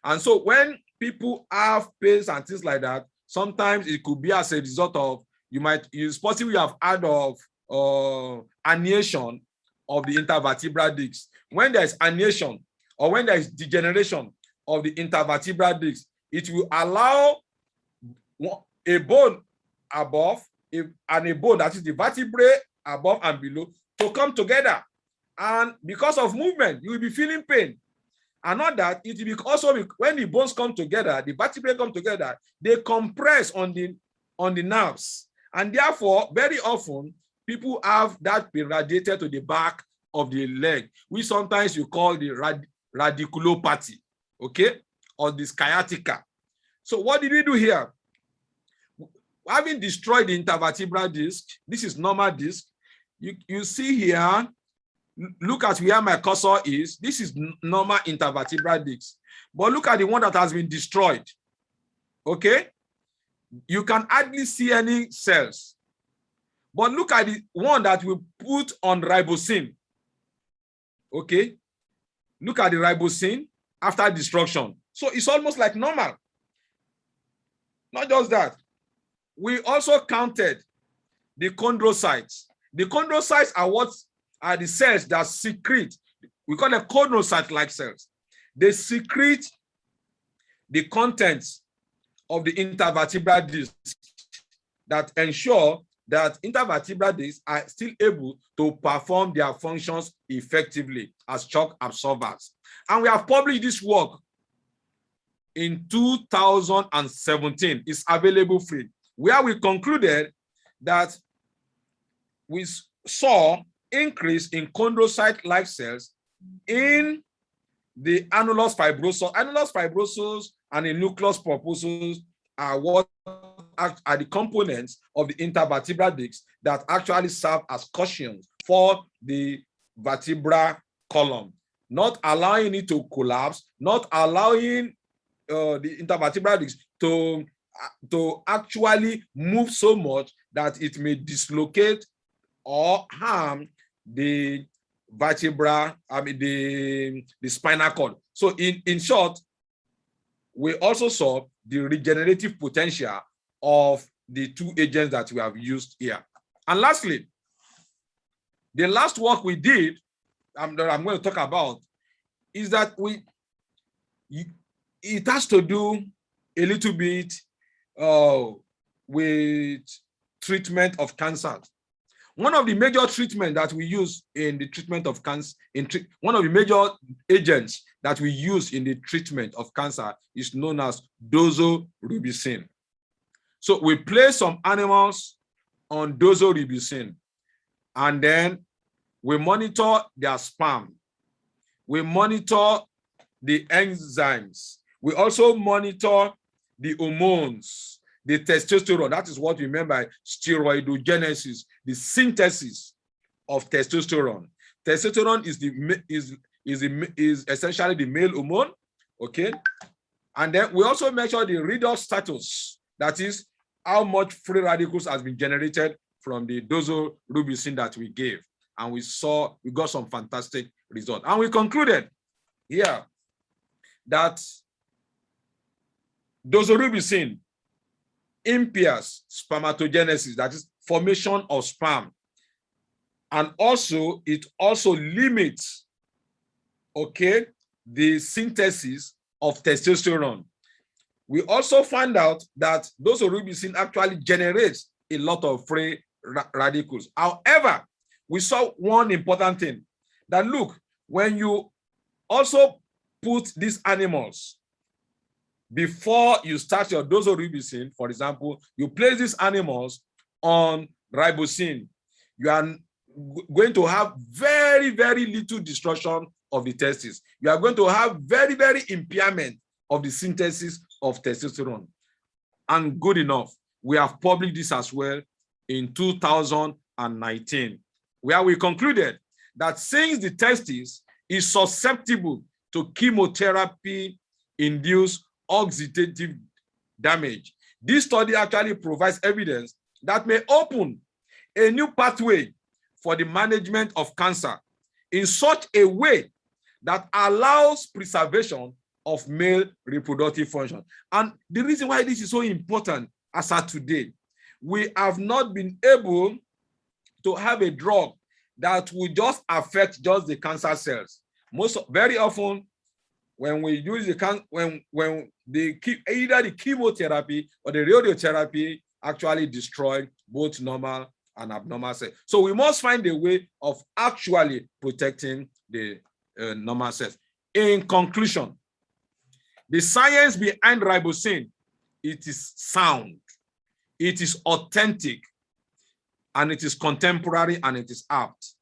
And so when people have pains and things like that, sometimes it could be as a result of, it's possible you have heard of herniation of the intervertebral disc. When there is herniation or when there is degeneration of the intervertebral disc, it will allow a bone above and a bone, that is the vertebrae above and below, to come together. And because of movement, you will be feeling pain. And not that, it will be also, when the bones come together, the vertebrae come together, they compress on the nerves. And therefore, very often, people have that pain radiated to the back of the leg, which sometimes you call the radiculopathy, okay, or the sciatica. So what did we do here? Having destroyed the intervertebral disc, this is normal disc. You see here, look at where my cursor is. This is normal intervertebral disc. But look at the one that has been destroyed. Okay? You can hardly see any cells. But look at the one that we put on RiboCeine. Okay? Look at the RiboCeine after destruction. So it's almost like normal. Not just that. We also counted the chondrocytes. The chondrocytes are what are the cells that secrete, we call them chondrocyte-like cells. They secrete the contents of the intervertebral disc that ensure that intervertebral discs are still able to perform their functions effectively as shock absorbers. And we have published this work in 2017. It's available free, where we concluded that we saw increase in chondrocyte-like cells in the annulus fibrosus. Annulus fibrosus and the nucleus pulposus are what are the components of the intervertebral disc that actually serve as cushions for the vertebral column, not allowing it to collapse, not allowing the intervertebral disc to actually move so much that it may dislocate or harm the vertebra, the spinal cord. So in short, we also saw the regenerative potential of the two agents that we have used here. And lastly, The last work we did, that I'm going to talk about, is that it has to do a little bit with treatment of cancer. One of the major treatments that we use in the treatment of cancer, one of the major agents that we use in the treatment of cancer is known as doxorubicin. So we place some animals on doxorubicin, and then we monitor their sperm. We monitor the enzymes. We also monitor the hormones, the testosterone. That is what we mean by steroidogenesis, the synthesis of testosterone. Testosterone is essentially the male hormone, okay? And then we also measure the redox status, that is how much free radicals has been generated from the doxorubicin that we gave. And we got some fantastic results. And we concluded here that doxorubicin impairs spermatogenesis, that is formation of sperm. And also, it also limits, okay, the synthesis of testosterone. We also found out that doxorubicin actually generates a lot of free radicals. However, we saw one important thing, that look, when you also put these animals, before you start your doxorubicin, for example, you place these animals on RiboCeine, you are going to have very, very little destruction of the testes. You are going to have very, very impairment of the synthesis of testosterone. And good enough, we have published this as well in 2019, where we concluded that since the testis is susceptible to chemotherapy-induced oxidative damage, this study actually provides evidence that may open a new pathway for the management of cancer in such a way that allows preservation of male reproductive function. And the reason why this is so important as of today, we have not been able to have a drug that will just affect just the cancer cells. Very often, when we use either the chemotherapy or the radiotherapy actually destroy both normal and abnormal cells. So we must find a way of actually protecting the normal cells. In conclusion, the science behind RiboCeine, it is sound, it is authentic, and it is contemporary, and it is apt.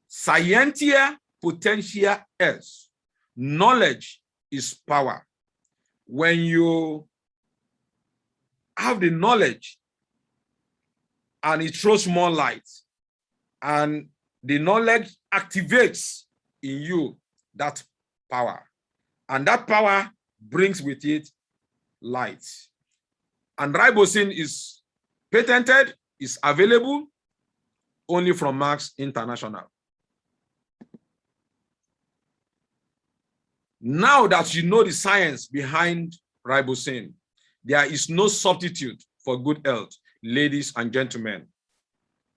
Scientia potentia est. Knowledge is power. When you have the knowledge and it throws more light, and the knowledge activates in you that power, and that power brings with it light. And RiboCeine is patented, is available only from Max International. Now that you know the science behind RiboCeine, there is no substitute for good health, ladies and gentlemen.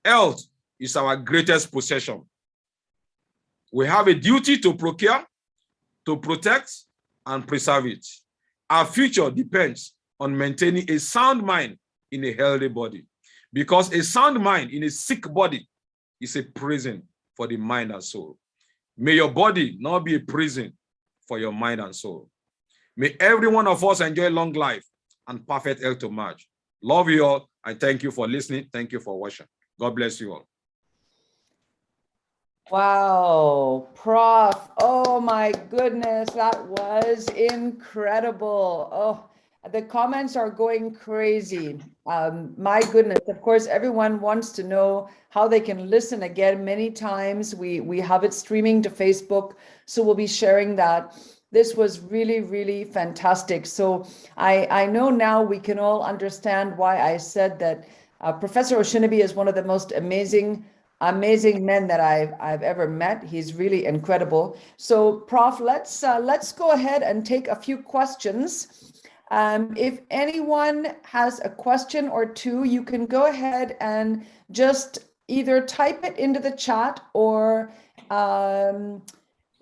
Health is our greatest possession. We have a duty to procure, to protect, and preserve it. Our future depends on maintaining a sound mind in a healthy body, because a sound mind in a sick body is a prison for the mind and soul. May your body not be a prison for your mind and soul. May every one of us enjoy long life and perfect health to match. Love you all, and thank you for listening. Thank you for watching. God bless you all. Wow, Prof. Oh my goodness, that was incredible. Oh, the comments are going crazy. My goodness, of course, everyone wants to know how they can listen again many times. We have it streaming to Facebook, so we'll be sharing that. This was really, really fantastic. So I know now we can all understand why I said that Professor Osinubi is one of the most amazing men that I've ever met. He's really incredible. So Prof, let's go ahead and take a few questions. If anyone has a question or two, you can go ahead and just either type it into the chat or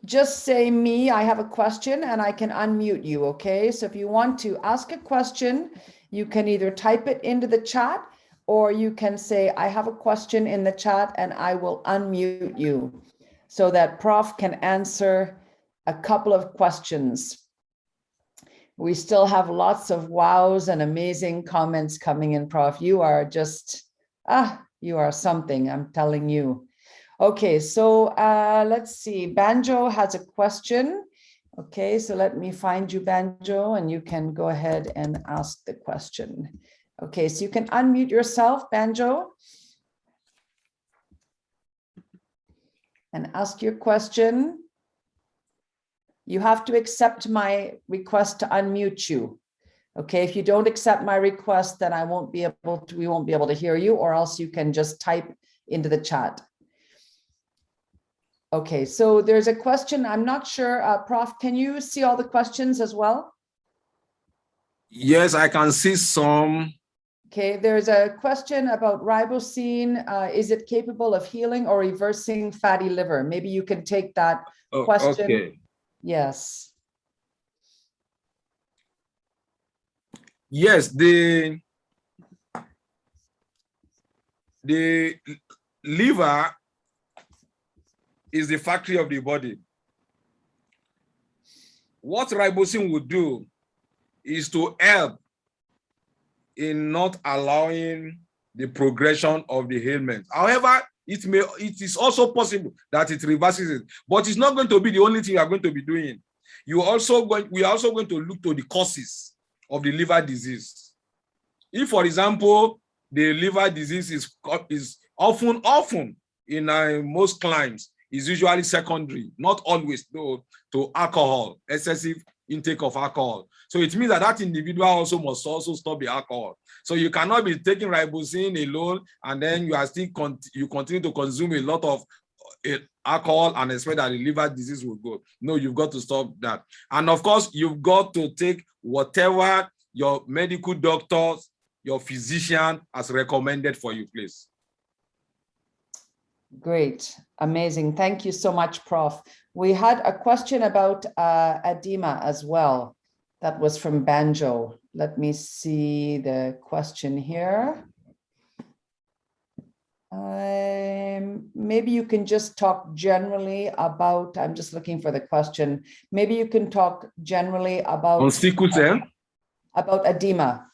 just say me, I have a question, and I can unmute you, okay? So if you want to ask a question, you can either type it into the chat or you can say, I have a question in the chat, and I will unmute you so that Prof can answer a couple of questions. We still have lots of wows and amazing comments coming in, Prof. You are just, you are something, I'm telling you. Okay, so let's see. Banjo has a question. Okay, so let me find you, Banjo, and you can go ahead and ask the question. Okay, so you can unmute yourself, Banjo, and ask your question. You have to accept my request to unmute you. Okay, if you don't accept my request, then we won't be able to hear you, or else you can just type into the chat. Okay, so there's a question. I'm not sure, Prof, can you see all the questions as well? Yes, I can see some. Okay, there's a question about RiboCeine. Is it capable of healing or reversing fatty liver? Maybe you can take that question. Okay. Yes. Yes, the liver is the factory of the body. What RiboCeine would do is to help in not allowing the progression of the ailment. However, it is also possible that it reverses it, but it's not going to be the only thing you are going to be doing. We are also going to look to the causes of the liver disease. If, for example, the liver disease is often in most clients is usually secondary, not always though, to alcohol, excessive intake of alcohol. So it means that that individual also must also stop the alcohol. So you cannot be taking RiboCeine alone and then you are still you continue to consume a lot of alcohol and expect that the liver disease will go. No, you've got to stop that. And of course, you've got to take whatever your medical doctors, your physician has recommended for you, please. Great, amazing. Thank you so much, Prof. We had a question about edema as well. That was from Banjo. Let me see the question here. Maybe you can just talk generally about, I'm just looking for the question. Maybe you can talk generally about on sickle cell? About edema.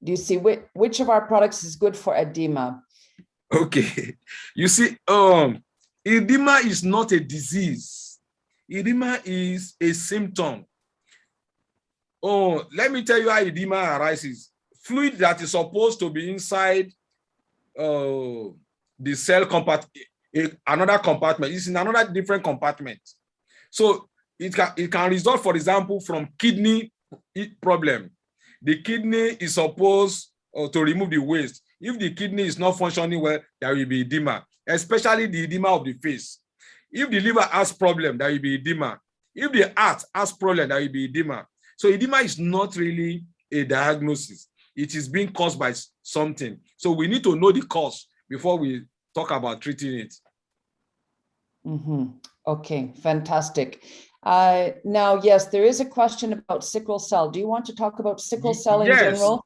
Do you see which of our products is good for edema? Okay, you see, edema is not a disease. Edema is a symptom. Oh, let me tell you how edema arises. Fluid that is supposed to be inside the cell compartment, another compartment, is in another different compartment. So it can result, for example, from kidney problem. The kidney is supposed to remove the waste. If the kidney is not functioning well, there will be edema, especially the edema of the face. If the liver has problem, there will be edema. If the heart has problem, there will be edema. So edema is not really a diagnosis. It is being caused by something. So we need to know the cause before we talk about treating it. Okay, fantastic. Now, yes, there is a question about sickle cell. Do you want to talk about sickle cell in general?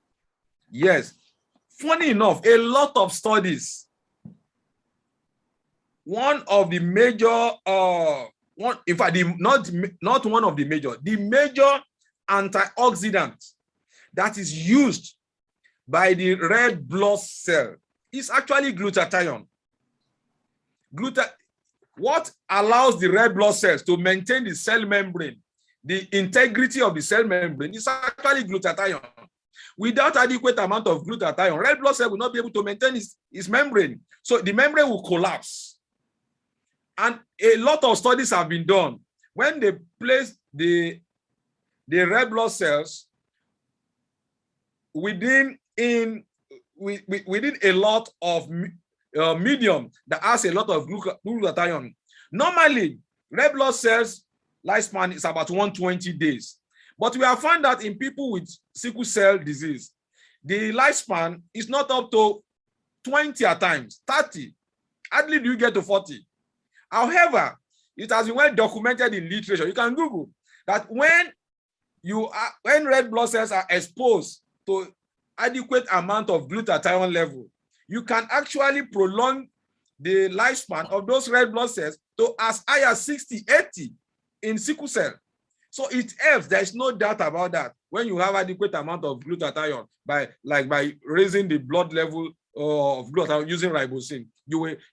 Yes. Funny enough, a lot of studies, one of the major, in fact, not one of the major, the major antioxidant that is used by the red blood cell is actually glutathione. What allows the red blood cells to maintain the cell membrane, the integrity of the cell membrane, is actually glutathione. Without adequate amount of glutathione, red blood cell will not be able to maintain its membrane. So the membrane will collapse. And a lot of studies have been done. When they place the red blood cells within a lot of medium that has a lot of glutathione. Normally, red blood cells lifespan is about 120 days. But we have found that in people with sickle cell disease, the lifespan is not up to 20 at times, 30. Hardly do you get to 40. However, it has been well documented in literature. You can Google that when red blood cells are exposed to adequate amount of glutathione level, you can actually prolong the lifespan of those red blood cells to as high as 60, 80 in sickle cell. So it helps. There is no doubt about that. When you have adequate amount of glutathione by raising the blood level of glutathione using RiboCeine,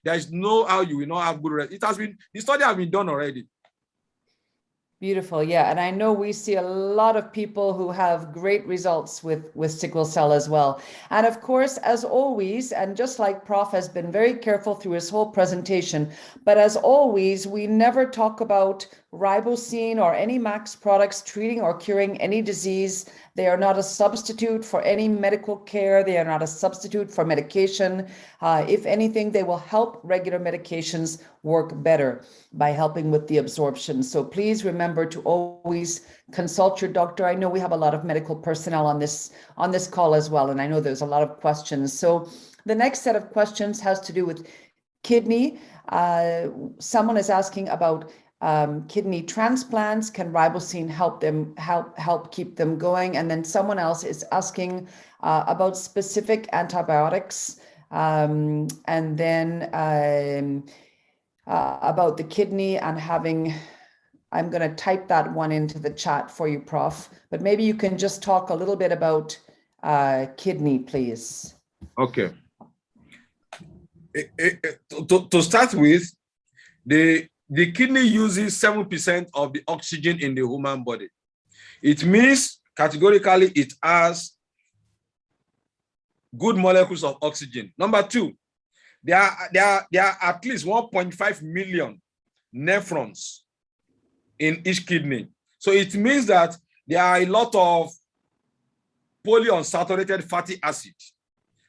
there is no how you will not have good. The study has been done already. Beautiful. Yeah. And I know we see a lot of people who have great results with sickle cell as well. And of course, as always, and just like Prof has been very careful through his whole presentation, but as always, we never talk about RiboCeine or any Max products treating or curing any disease. They are not a substitute for any medical care. They are not a substitute for medication. If anything, they will help regular medications work better by helping with the absorption. So please remember to always consult your doctor. I know we have a lot of medical personnel on this call as well, and I know there's a lot of questions. So the next set of questions has to do with kidney. Someone is asking about kidney transplants. Can RiboCeine help keep them going? And then someone else is asking about specific antibiotics, and then about the kidney and having. I'm going to type that one into the chat for you, Prof. But maybe you can just talk a little bit about kidney, please. Okay. To start with, the kidney uses 7% of the oxygen in the human body. It means categorically it has good molecules of oxygen. Number two, there are at least 1.5 million nephrons in each kidney. So it means that there are a lot of polyunsaturated fatty acid.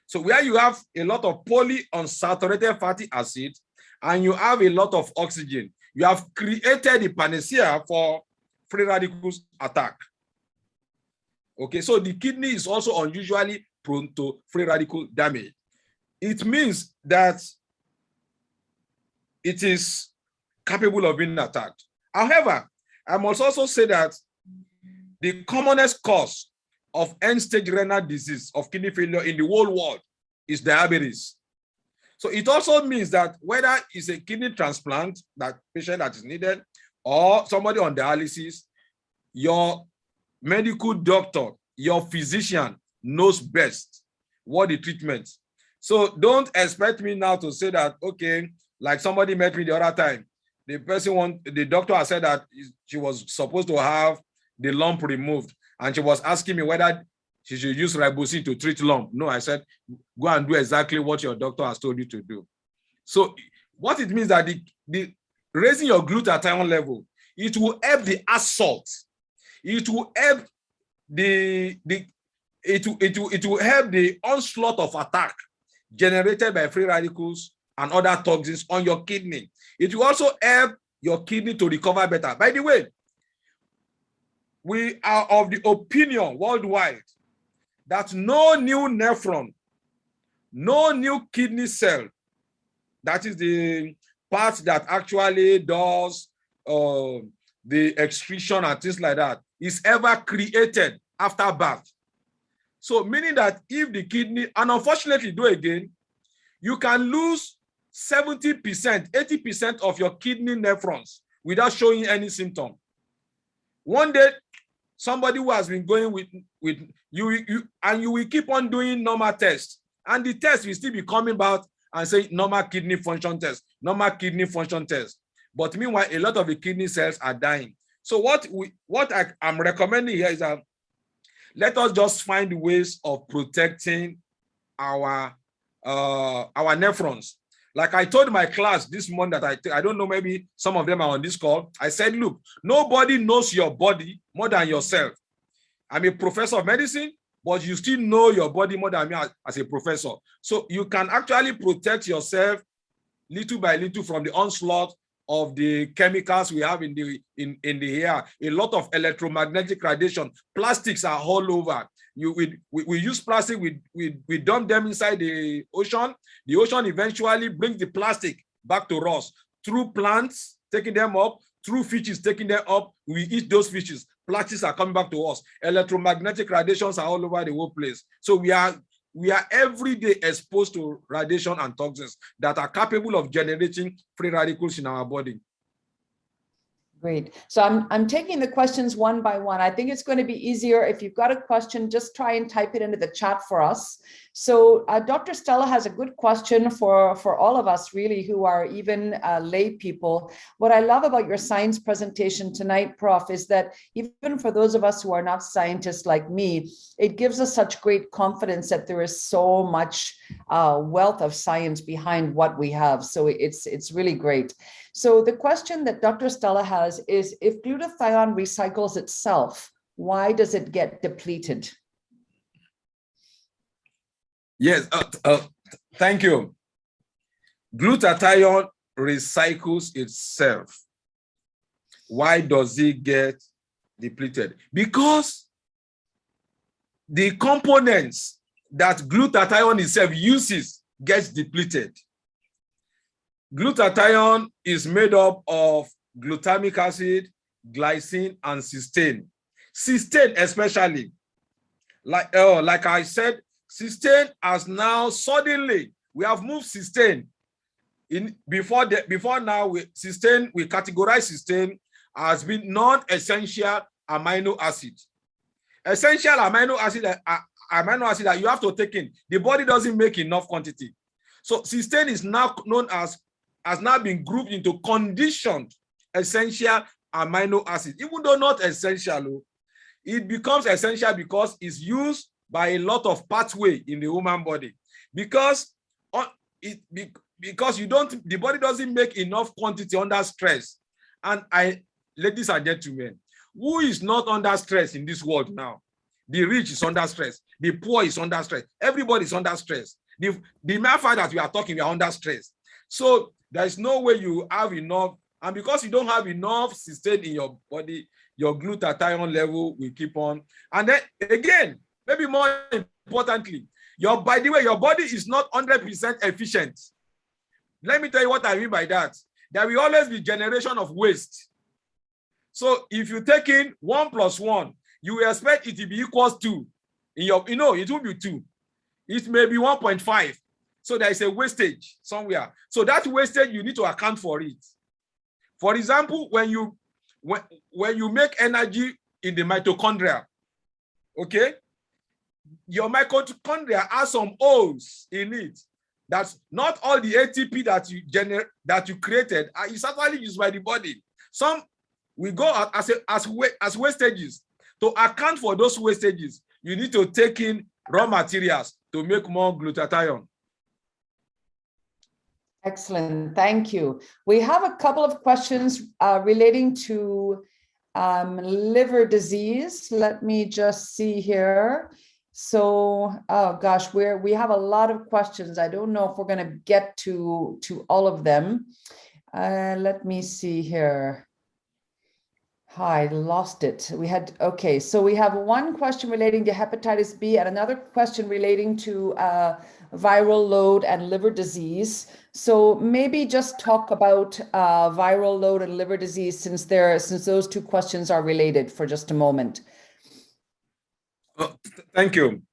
So where you have a lot of polyunsaturated fatty acid and you have a lot of oxygen, you have created the panacea for free radicals attack. Okay, so the kidney is also unusually prone to free radical damage. It means that it is capable of being attacked. However, I must also say that the commonest cause of end-stage renal disease of kidney failure in the whole world is diabetes. So it also means that whether it's a kidney transplant, that patient that is needed, or somebody on dialysis, your medical doctor, your physician knows best what the treatment. So don't expect me now to say that, okay, like somebody met me the other time, the doctor has said that she was supposed to have the lump removed, and she was asking me whether she should use RiboCeine to treat lump. No, I said, go and do exactly what your doctor has told you to do. So what it means that the raising your glutathione level, it will help the assault. It will help it will help the onslaught of attack generated by free radicals and other toxins on your kidney. It will also help your kidney to recover better. By the way, we are of the opinion worldwide that no new nephron, no new kidney cell, that is the part that actually does the excretion and things like that, is ever created after birth. So meaning that if the kidney, and unfortunately though again, you can lose 70%, 80% of your kidney nephrons without showing any symptom. One day, somebody who has been going with you will keep on doing normal tests, and the test will still be coming back and say normal kidney function test, normal kidney function test. But meanwhile, a lot of the kidney cells are dying. So what I'm recommending here is that let us just find ways of protecting our nephrons. Like I told my class this morning that I don't know, maybe some of them are on this call. I said, look, nobody knows your body more than yourself. I'm a professor of medicine, but you still know your body more than me as a professor. So you can actually protect yourself little by little from the onslaught of the chemicals we have in the air, a lot of electromagnetic radiation. Plastics are all over. We use plastic, we dump them inside the ocean. The ocean eventually brings the plastic back to us through plants, taking them up, through fishes, taking them up. We eat those fishes. Plastics are coming back to us. Electromagnetic radiations are all over the whole place. So we are every day exposed to radiation and toxins that are capable of generating free radicals in our body. Great. So I'm taking the questions one by one. I think it's going to be easier if you've got a question, just try and type it into the chat for us. So Dr. Stella has a good question for all of us really who are even lay people. What I love about your science presentation tonight, Prof, is that even for those of us who are not scientists like me, it gives us such great confidence that there is so much wealth of science behind what we have. So it's really great. So the question that Dr. Stella has is, if glutathione recycles itself, why does it get depleted? Yes, thank you. Glutathione recycles itself. Why does it get depleted? Because the components that glutathione itself uses gets depleted. Glutathione is made up of glutamic acid, glycine, and cysteine. Cysteine especially, like I said, cysteine has now suddenly, we have moved cysteine. Before now, we categorize cysteine as being non-essential amino acid. Essential amino acid that you have to take in, the body doesn't make enough quantity. So cysteine is now known as, has now been grouped into conditioned essential amino acid. Even though not essential, it becomes essential because it's used by a lot of pathway in the human body. Because the body doesn't make enough quantity under stress. And ladies and gentlemen, who is not under stress in this world now? The rich is under stress. The poor is under stress. Everybody is under stress. The mere fact that we are talking, we are under stress. So there is no way you have enough. And because you don't have enough cysteine in your body, your glutathione level will keep on. And then again, maybe more importantly, by the way, your body is not 100% efficient. Let me tell you what I mean by that. There will always be generation of waste. So if you take in 1 + 1, you will expect it to be equals 2. It will be 2. It may be 1.5. So there is a wastage somewhere. So that wastage, you need to account for it. For example, when you make energy in the mitochondria, okay, your mitochondria has some holes in it. That's not all the ATP that you created is actually used by the body. Some we go out as wastages. To account for those wastages, you need to take in raw materials to make more glutathione. Excellent, thank you. We have a couple of questions relating to liver disease. Let me just see here. So, oh gosh, we have a lot of questions. I don't know if we're going to get to all of them. Let me see here. I lost it. Okay, so we have one question relating to hepatitis B and another question relating to viral load and liver disease. So maybe just talk about viral load and liver disease since those two questions are related for just a moment. Thank you.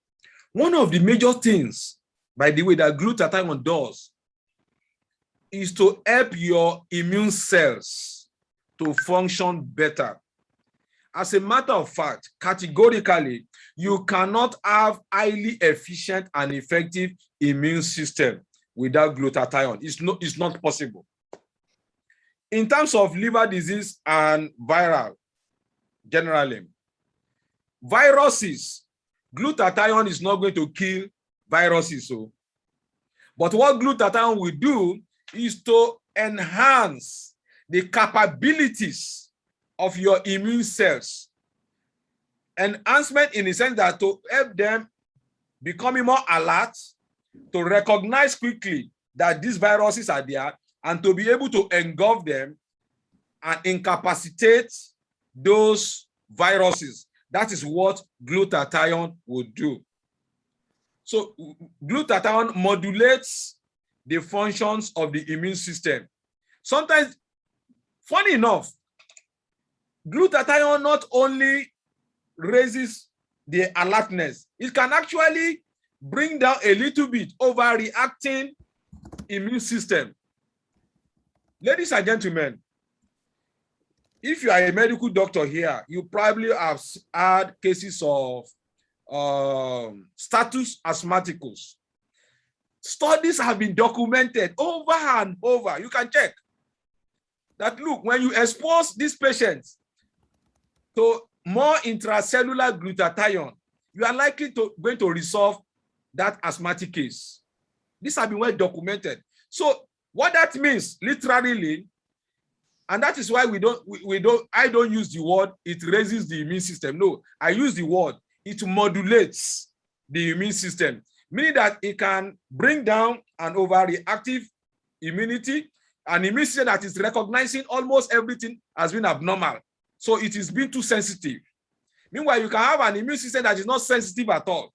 One of the major things, by the way, that glutathione does is to help your immune cells to function better. As a matter of fact, categorically, you cannot have highly efficient and effective immune system without glutathione. It's not possible. In terms of liver disease and viral, generally, viruses, glutathione is not going to kill viruses. But what glutathione will do is to enhance the capabilities of your immune cells. Enhancement in the sense that to help them becoming more alert, to recognize quickly that these viruses are there, and to be able to engulf them and incapacitate those viruses. That is what glutathione would do. So glutathione modulates the functions of the immune system. Sometimes, funny enough, glutathione not only raises the alertness, it can actually bring down a little bit overreacting immune system. Ladies and gentlemen, if you are a medical doctor here, you probably have had cases of status asthmaticus. Studies have been documented over and over. You can check that. Look, when you expose these patients to more intracellular glutathione, you are likely going to resolve that asthmatic case. These have been well documented. So what that means literally, and that is why I don't use the word it raises the immune system. No, I use the word it modulates the immune system, meaning that it can bring down an overreactive immunity, an immune system that is recognizing almost everything has been abnormal. So it is being too sensitive. Meanwhile, you can have an immune system that is not sensitive at all.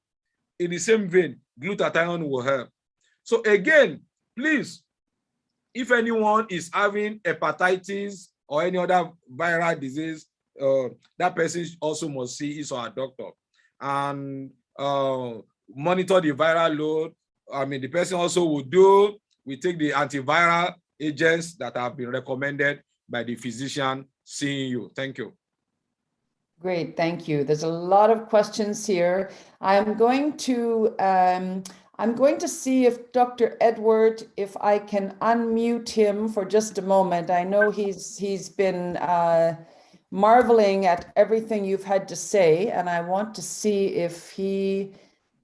In the same vein, glutathione will help. So again, please, if anyone is having hepatitis or any other viral disease, that person also must see his or her doctor and monitor the viral load. I mean, the person also will take the antiviral agents that have been recommended by the physician seeing you. Thank you. Great, thank you. There's a lot of questions here. I'm going to see if Dr. Edward, if I can unmute him for just a moment. I know he's been marveling at everything you've had to say, and I want to see if he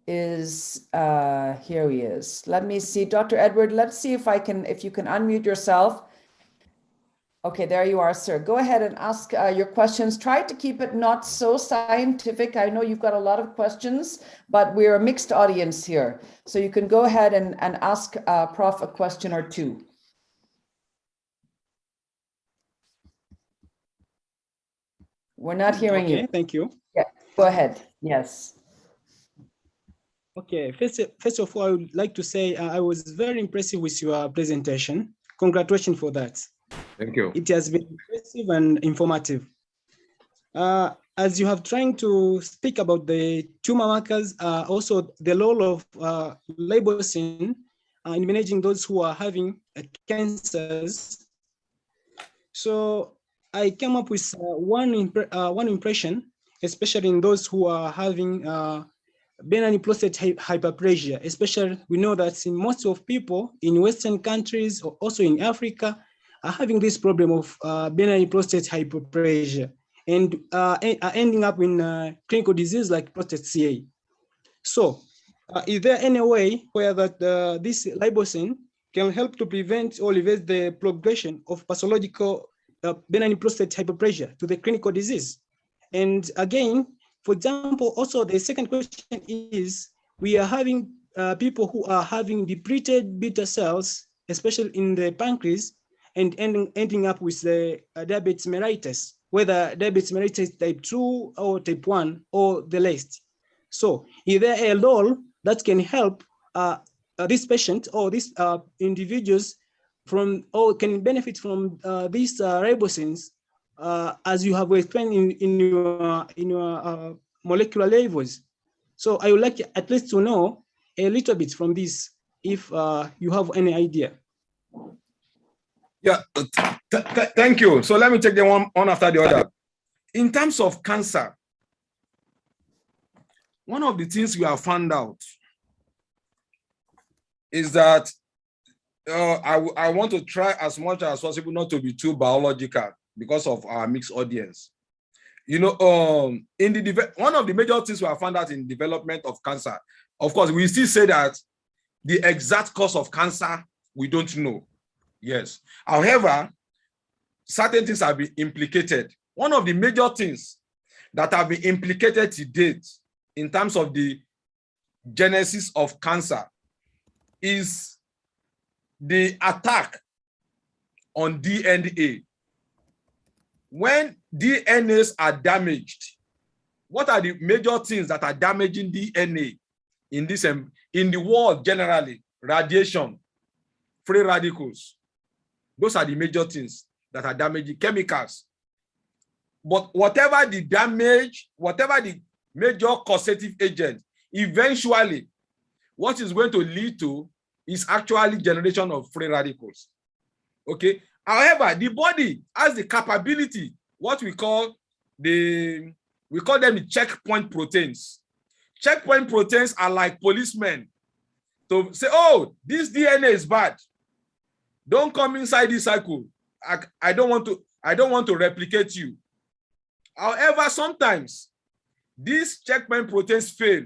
is here. He is. Let me see, Dr. Edward. Let's see if you can unmute yourself. Okay, there you are, sir. Go ahead and ask your questions. Try to keep it not so scientific. I know you've got a lot of questions, but we're a mixed audience here. So you can go ahead and ask Prof a question or two. We're not hearing you. Okay, thank you. Yeah, go ahead. Yes. Okay, first of all, I would like to say I was very impressed with your presentation. Congratulations for that. Thank you. It has been impressive and informative. As you have trying to speak about the tumor markers, also the role of RiboCeine in managing those who are having cancers. So I came up with one impression, especially in those who are having benign prostate hyperplasia. Especially, we know that in most of people in Western countries, or also in Africa, are having this problem of benign prostate hyperplasia and are ending up in clinical disease like prostate CA. So is there any way where that this RiboCeine can help to prevent or reverse the progression of pathological benign prostate hyperplasia to the clinical disease? And again, for example, also the second question is, we are having people who are having depleted beta cells, especially in the pancreas, and ending up with the diabetes mellitus, whether diabetes mellitus type 2 or type 1 or the rest. So is there a role that can help this patient or these individuals from, or can benefit from these RiboCeines, as you have explained in your molecular levels? So I would like at least to know a little bit from this, if you have any idea. Yeah, thank you. So let me take them one after the other. In terms of cancer, one of the things we have found out is that I want to try as much as possible not to be too biological because of our mixed audience. You know, one of the major things we have found out in development of cancer, of course, we still say that the exact cause of cancer, we don't know. Yes. However, certain things have been implicated. One of the major things that have been implicated to date in terms of the genesis of cancer is the attack on DNA. when DNAs are damaged, what are the major things that are damaging DNA in the world generally? Radiation, free radicals. Those are the major things that are damaging, chemicals. But whatever the damage, whatever the major causative agent, eventually, what is going to lead to is actually generation of free radicals. Okay. However, the body has the capability, what we call them the checkpoint proteins. Checkpoint proteins are like policemen to say, oh, this DNA is bad. Don't come inside this cycle. I don't want to replicate you. However, sometimes these checkpoint proteins fail.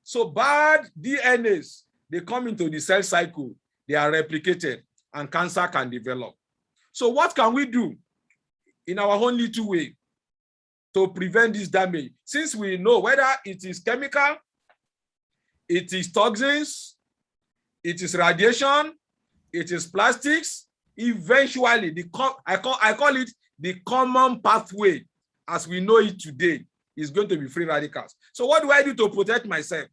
So bad DNAs, they come into the cell cycle, they are replicated, and cancer can develop. So what can we do in our own little way to prevent this damage? Since we know whether it is chemical, it is toxins, it is radiation, it is plastics, eventually I call it the common pathway as we know it today is going to be free radicals. So what do I do to protect myself?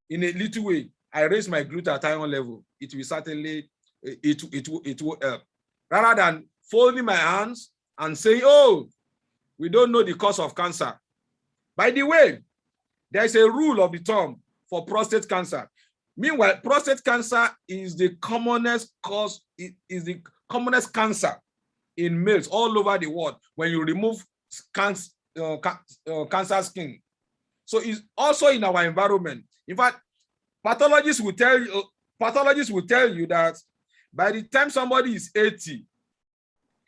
In a little way, I raise my glutathione level. It will certainly, it will help. Rather than folding my hands and saying, oh, we don't know the cause of cancer. By the way, there is a rule of the thumb for prostate cancer. Meanwhile, prostate cancer is the commonest cause, is the commonest cancer in males all over the world when you remove cancer skin. So it's also in our environment. In fact, pathologists will tell you that by the time somebody is 80,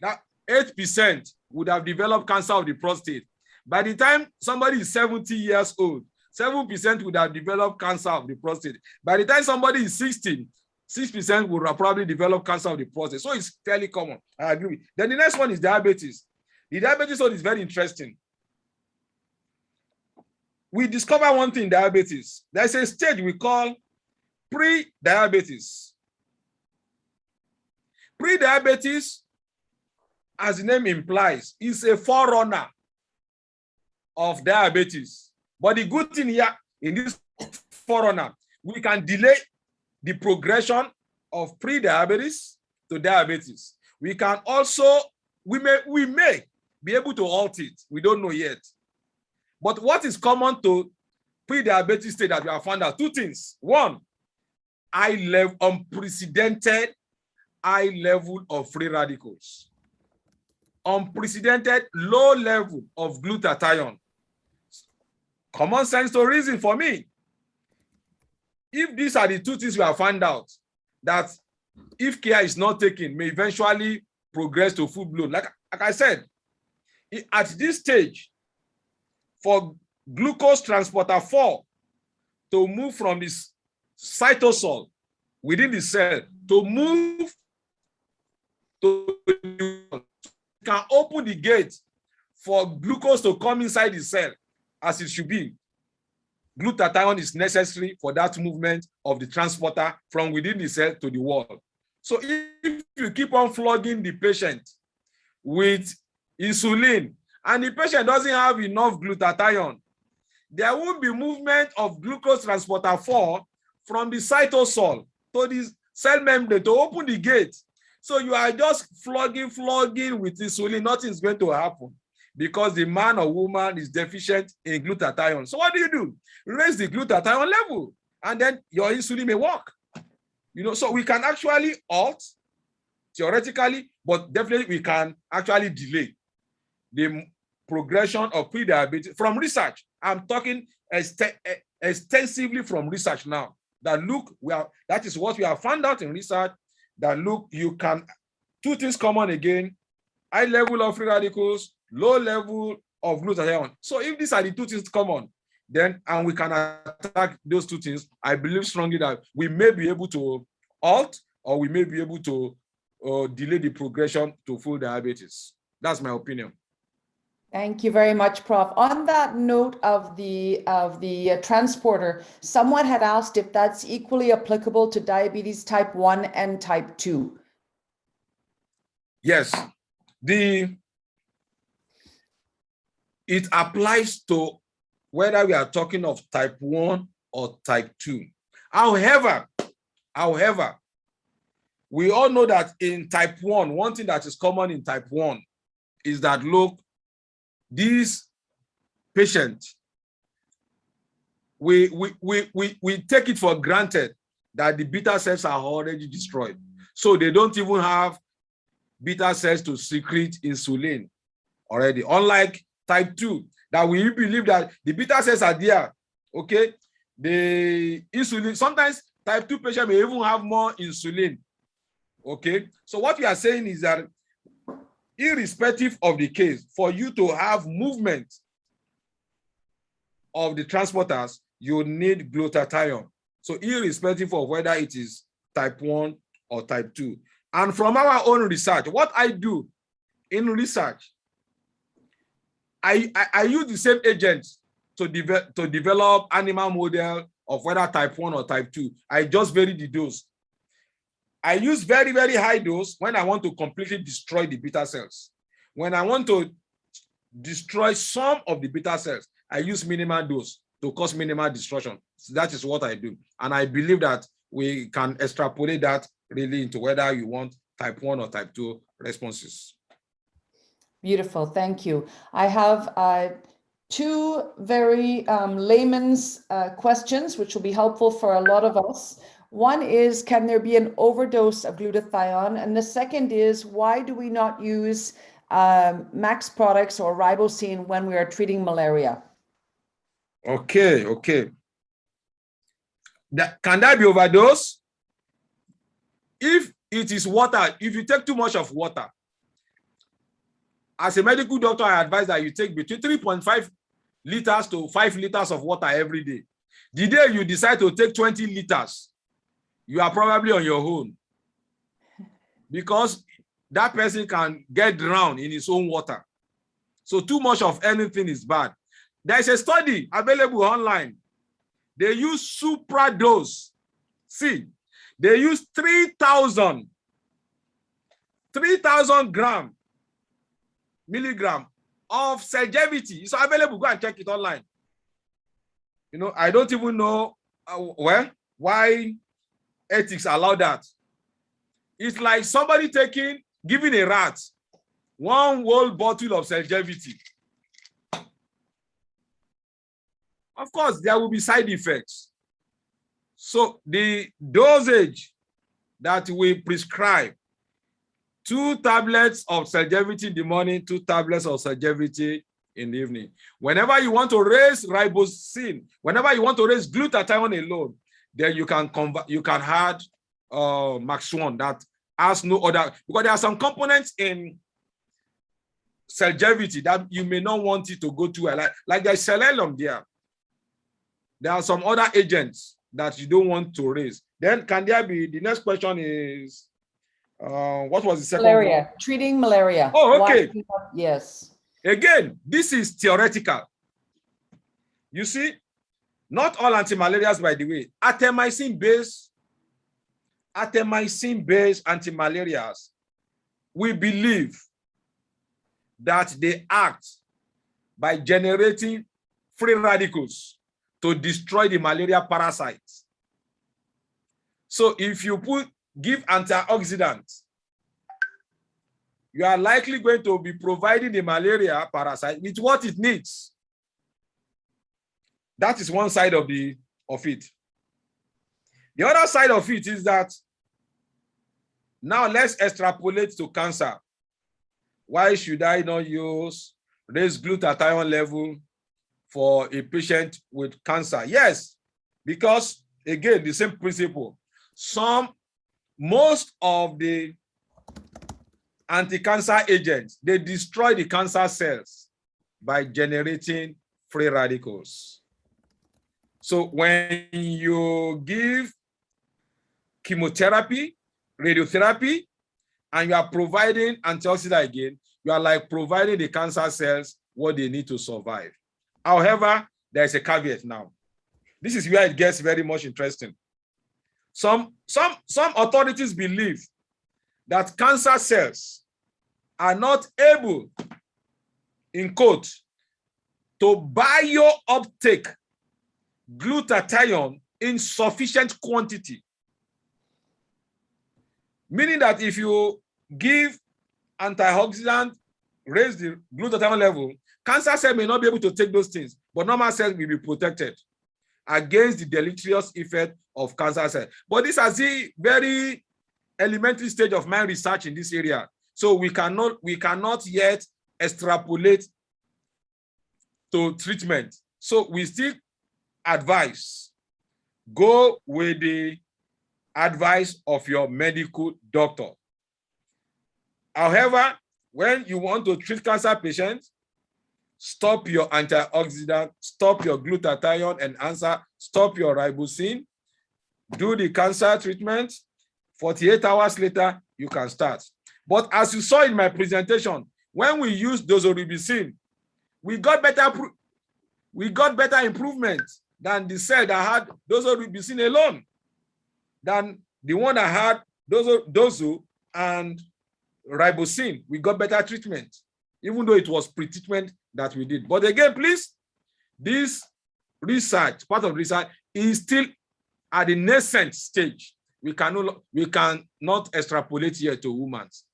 that 8% would have developed cancer of the prostate. By the time somebody is 70 years old, 7% would have developed cancer of the prostate. By the time somebody is 16, 6% would have probably developed cancer of the prostate. So it's fairly common. I agree. Then the next one is diabetes. The diabetes one is very interesting. We discover one thing in diabetes. There's a stage we call pre-diabetes. Pre-diabetes, as the name implies, is a forerunner of diabetes. But the good thing here in this forerunner, we can delay the progression of pre-diabetes to diabetes. We can also, we may be able to halt it. We don't know yet. But what is common to pre-diabetes state that we have found out? Two things. One, unprecedented high level of free radicals. Unprecedented low level of glutathione. Common sense to reason for me. If these are the two things we have found out, that if care is not taken, may eventually progress to full blown. Like I said, at this stage, for glucose transporter 4 to move from this cytosol within the cell to move to can open the gate for glucose to come inside the cell as it should be. Glutathione is necessary for that movement of the transporter from within the cell to the wall. So if you keep on flogging the patient with insulin and the patient doesn't have enough glutathione, there won't be movement of glucose transporter 4 from the cytosol to the cell membrane to open the gate. So you are just flogging with insulin, nothing is going to happen because the man or woman is deficient in glutathione. So what do? Raise the glutathione level and then your insulin may work. You know, so we can actually halt theoretically, but definitely we can actually delay the progression of pre-diabetes from research. I'm talking extensively from research now. That look, that is what we have found out in research. That look, you can, two things common again: high level of free radicals, low level of glutathione. So if these are the two things common, then and we can attack those two things, I believe strongly that we may be able to halt or we may be able to delay the progression to full diabetes. That's my opinion. Thank you very much, Prof. On that note of the transporter, someone had asked if that's equally applicable to diabetes type 1 and type 2. Yes, the it applies to whether we are talking of type 1 or type 2. However, we all know that in type 1, one thing that is common in type 1 is that, look, these patients, we take it for granted that the beta cells are already destroyed. So they don't even have beta cells to secrete insulin already. Unlike type 2, that we believe that the beta cells are there, okay? The insulin, sometimes type 2 patients may even have more insulin, okay? So what we are saying is that irrespective of the case, for you to have movement of the transporters, you need glutathione. So irrespective of whether it is type 1 or type 2. And from our own research, what I do in research, I use the same agents to develop animal model of whether type 1 or type 2. I just vary the dose. I use very, very high dose when I want to completely destroy the beta cells. When I want to destroy some of the beta cells, I use minimal dose to cause minimal destruction. So that is what I do. And I believe that we can extrapolate that really into whether you want type 1 or type 2 responses. Beautiful, thank you. I have two very layman's questions, which will be helpful for a lot of us. One is, can there be an overdose of glutathione? And the second is, why do we not use max products or RiboCeine when we are treating malaria? Okay. Can that be overdose? If it is water, if you take too much of water, as a medical doctor, I advise that you take between 3.5 liters to 5 liters of water every day. The day you decide to take 20 liters, you are probably on your own, because that person can get drowned in his own water. So too much of anything is bad. There's a study available online. They use supradose. See, they use 3,000 milligram of Selgevity. It's available. Go and check it online. You know, I don't even know why ethics allow that. It's like somebody giving a rat one whole bottle of Selgevity. Of course, there will be side effects. So the dosage that we prescribe, 2 tablets of Selgevity in the morning, 2 tablets of Selgevity in the evening. Whenever you want to raise RiboCeine, whenever you want to raise glutathione alone, then you can add Max 1 that has no other, because there are some components in Selgevity that you may not want it to go to, like there's selenium there. There are some other agents that you don't want to raise. Then can there be, the next question is, what was the second malaria one? Treating malaria. Oh, okay. Yes. Again, this is theoretical. You see, not all antimalarials, by the way, artemisinin-based antimalarials, we believe that they act by generating free radicals to destroy the malaria parasites. So if you give antioxidants, you are likely going to be providing the malaria parasite with what it needs. That is one side of it. The other side of it is that, now let's extrapolate to cancer. Why should I not use raised glutathione level for a patient with cancer? Yes, because again, the same principle. Most of the anti-cancer agents, they destroy the cancer cells by generating free radicals. So when you give chemotherapy, radiotherapy, and you are providing antioxidant again, you are like providing the cancer cells what they need to survive. However, there's a caveat now. This is where it gets very much interesting. Some authorities believe that cancer cells are not able, in quote, to bio-uptake glutathione in sufficient quantity. Meaning that if you give antioxidant, raise the glutathione level, cancer cells may not be able to take those things, but normal cells will be protected against the deleterious effect of cancer cells. But this is a very elementary stage of my research in this area. So we cannot yet extrapolate to treatment. So we still advise, go with the advice of your medical doctor. However, when you want to treat cancer patients, stop your antioxidant, stop your glutathione enhancer, stop your RiboCeine, do the cancer treatment. 48 hours later, you can start. But as you saw in my presentation, when we used doxorubicin, we got better improvement than the cell that had doxorubicin alone, than the one that had dozo and RiboCeine. We got better treatment, even though it was pre-treatment that we did. But again, please, this research, part of research, is still at the nascent stage. We cannot extrapolate here to humans.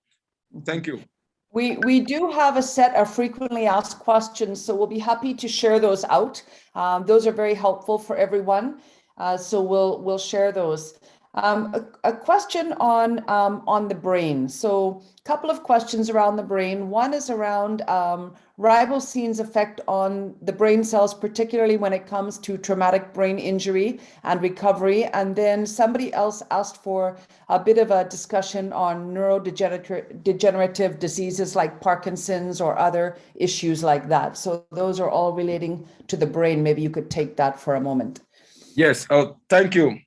Thank you. We do have a set of frequently asked questions, so we'll be happy to share those out. Those are very helpful for everyone, so we'll share those. A question on the brain. So a couple of questions around the brain. One is around RiboCeine's effect on the brain cells, particularly when it comes to traumatic brain injury and recovery. And then somebody else asked for a bit of a discussion on neurodegenerative diseases like Parkinson's or other issues like that. So those are all relating to the brain. Maybe you could take that for a moment. Yes, thank you.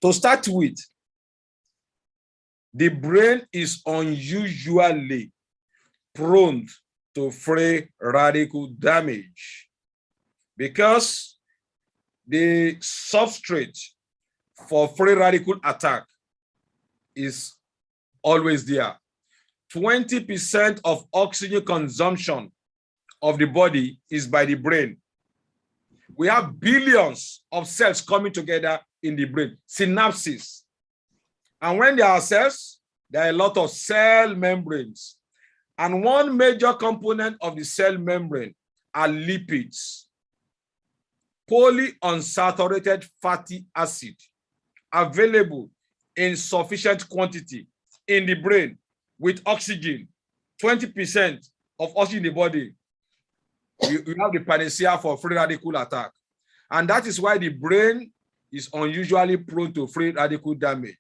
To start with, the brain is unusually prone to free radical damage because the substrate for free radical attack is always there. 20% of oxygen consumption of the body is by the brain. We have billions of cells coming together in the brain, synapses. And when there are cells, there are a lot of cell membranes. And one major component of the cell membrane are lipids, polyunsaturated fatty acid, available in sufficient quantity in the brain with oxygen, 20% of oxygen in the body. You have the panacea for free radical attack. And that is why the brain is unusually prone to free radical damage.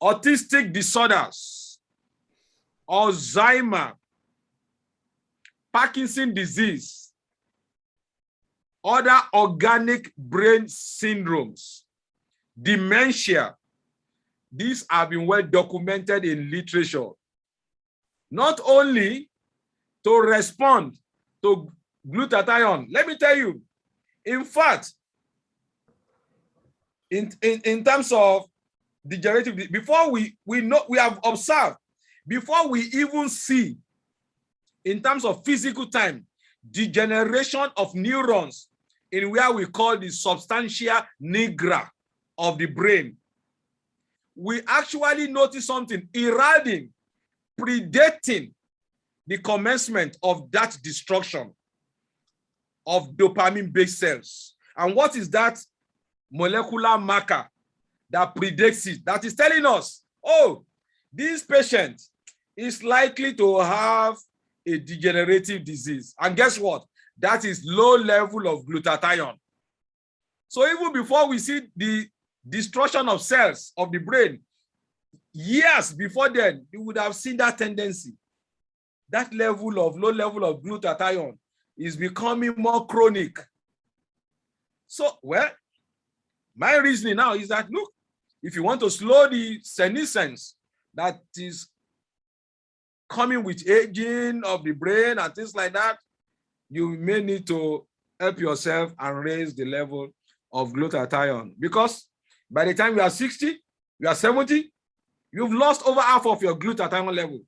Autistic disorders, Alzheimer, Parkinson's disease, other organic brain syndromes, dementia, these have been well documented in literature. Not only to respond to glutathione, let me tell you, in fact, in terms of degenerative, before we have observed, before we even see, in terms of physical time, degeneration of neurons in where we call the substantia nigra of the brain, we actually notice something heralding, predating the commencement of that destruction of dopamine-based cells. And what is that molecular marker that predates it, that is telling us, oh, this patient is likely to have a degenerative disease? And guess what? That is low level of glutathione. So even before we see the destruction of cells of the brain, years before then, you would have seen that tendency. That level of low level of glutathione is becoming more chronic. So, well, my reasoning now is that, look, if you want to slow the senescence that is coming with aging of the brain and things like that, you may need to help yourself and raise the level of glutathione. Because by the time you are 60, you are 70, you've lost over half of your glutathione level.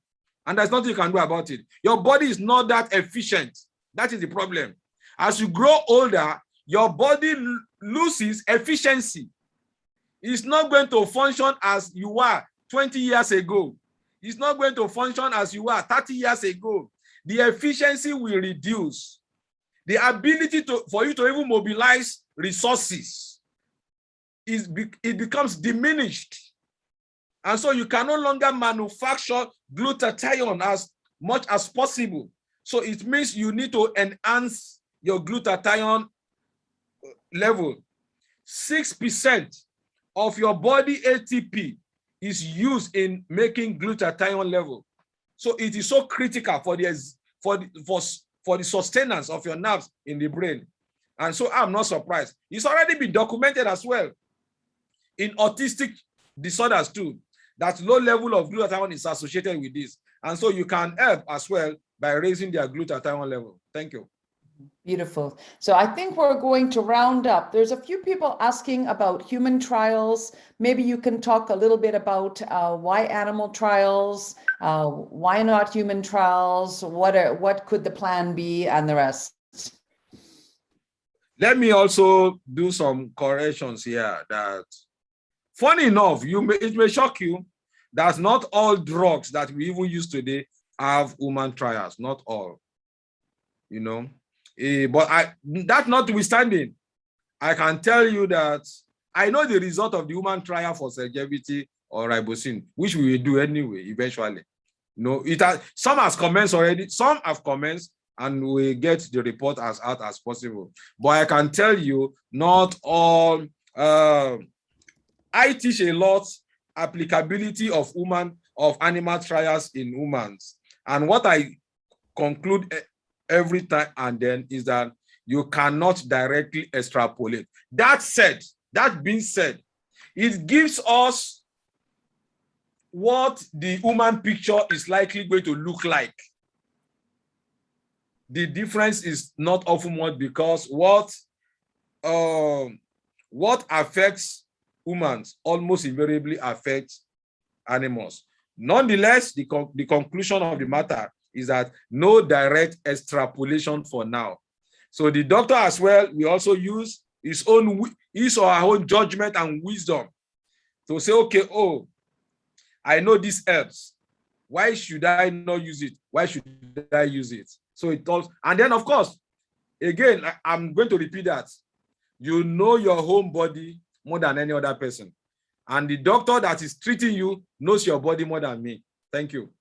And there's nothing you can do about it. Your body is not that efficient That is the problem. As you grow older, your body loses efficiency. It's not going to function as you were 20 years ago. It's not going to function as you were 30 years ago. The efficiency will reduce. The ability for you to even mobilize resources it becomes diminished. And so you can no longer manufacture glutathione as much as possible. So it means you need to enhance your glutathione level. 6% of your body ATP is used in making glutathione level. So it is so critical for the sustenance of your nerves in the brain. And so I'm not surprised. It's already been documented as well in autistic disorders too, that low level of glutathione is associated with this. And so you can help as well by raising their glutathione level. Thank you. Beautiful. So I think we're going to round up. There's a few people asking about human trials. Maybe you can talk a little bit about why animal trials, why not human trials, what could the plan be, and the rest. Let me also do some corrections here. That, funny enough, it may shock you that not all drugs that we even use today have human trials. Not all, you know. But that notwithstanding, I can tell you that I know the result of the human trial for longevity or RiboCeine, which we will do anyway, eventually. Some has commenced already, some have commenced, and we get the report as out as possible. But I can tell you, not all. I teach a lot applicability of animal trials in humans, and what I conclude every time and then is that you cannot directly extrapolate. That being said, it gives us what the human picture is likely going to look like. The difference is not often much, because what affects humans almost invariably affects animals. Nonetheless, the conclusion of the matter is that no direct extrapolation for now. So the doctor as well, we also use his or her own judgment and wisdom to say, okay, oh, I know this helps. Why should I not use it? Why should I use it? So it all, and then of course, again, I'm going to repeat that. You know your home body more than any other person. And the doctor that is treating you knows your body more than me. Thank you.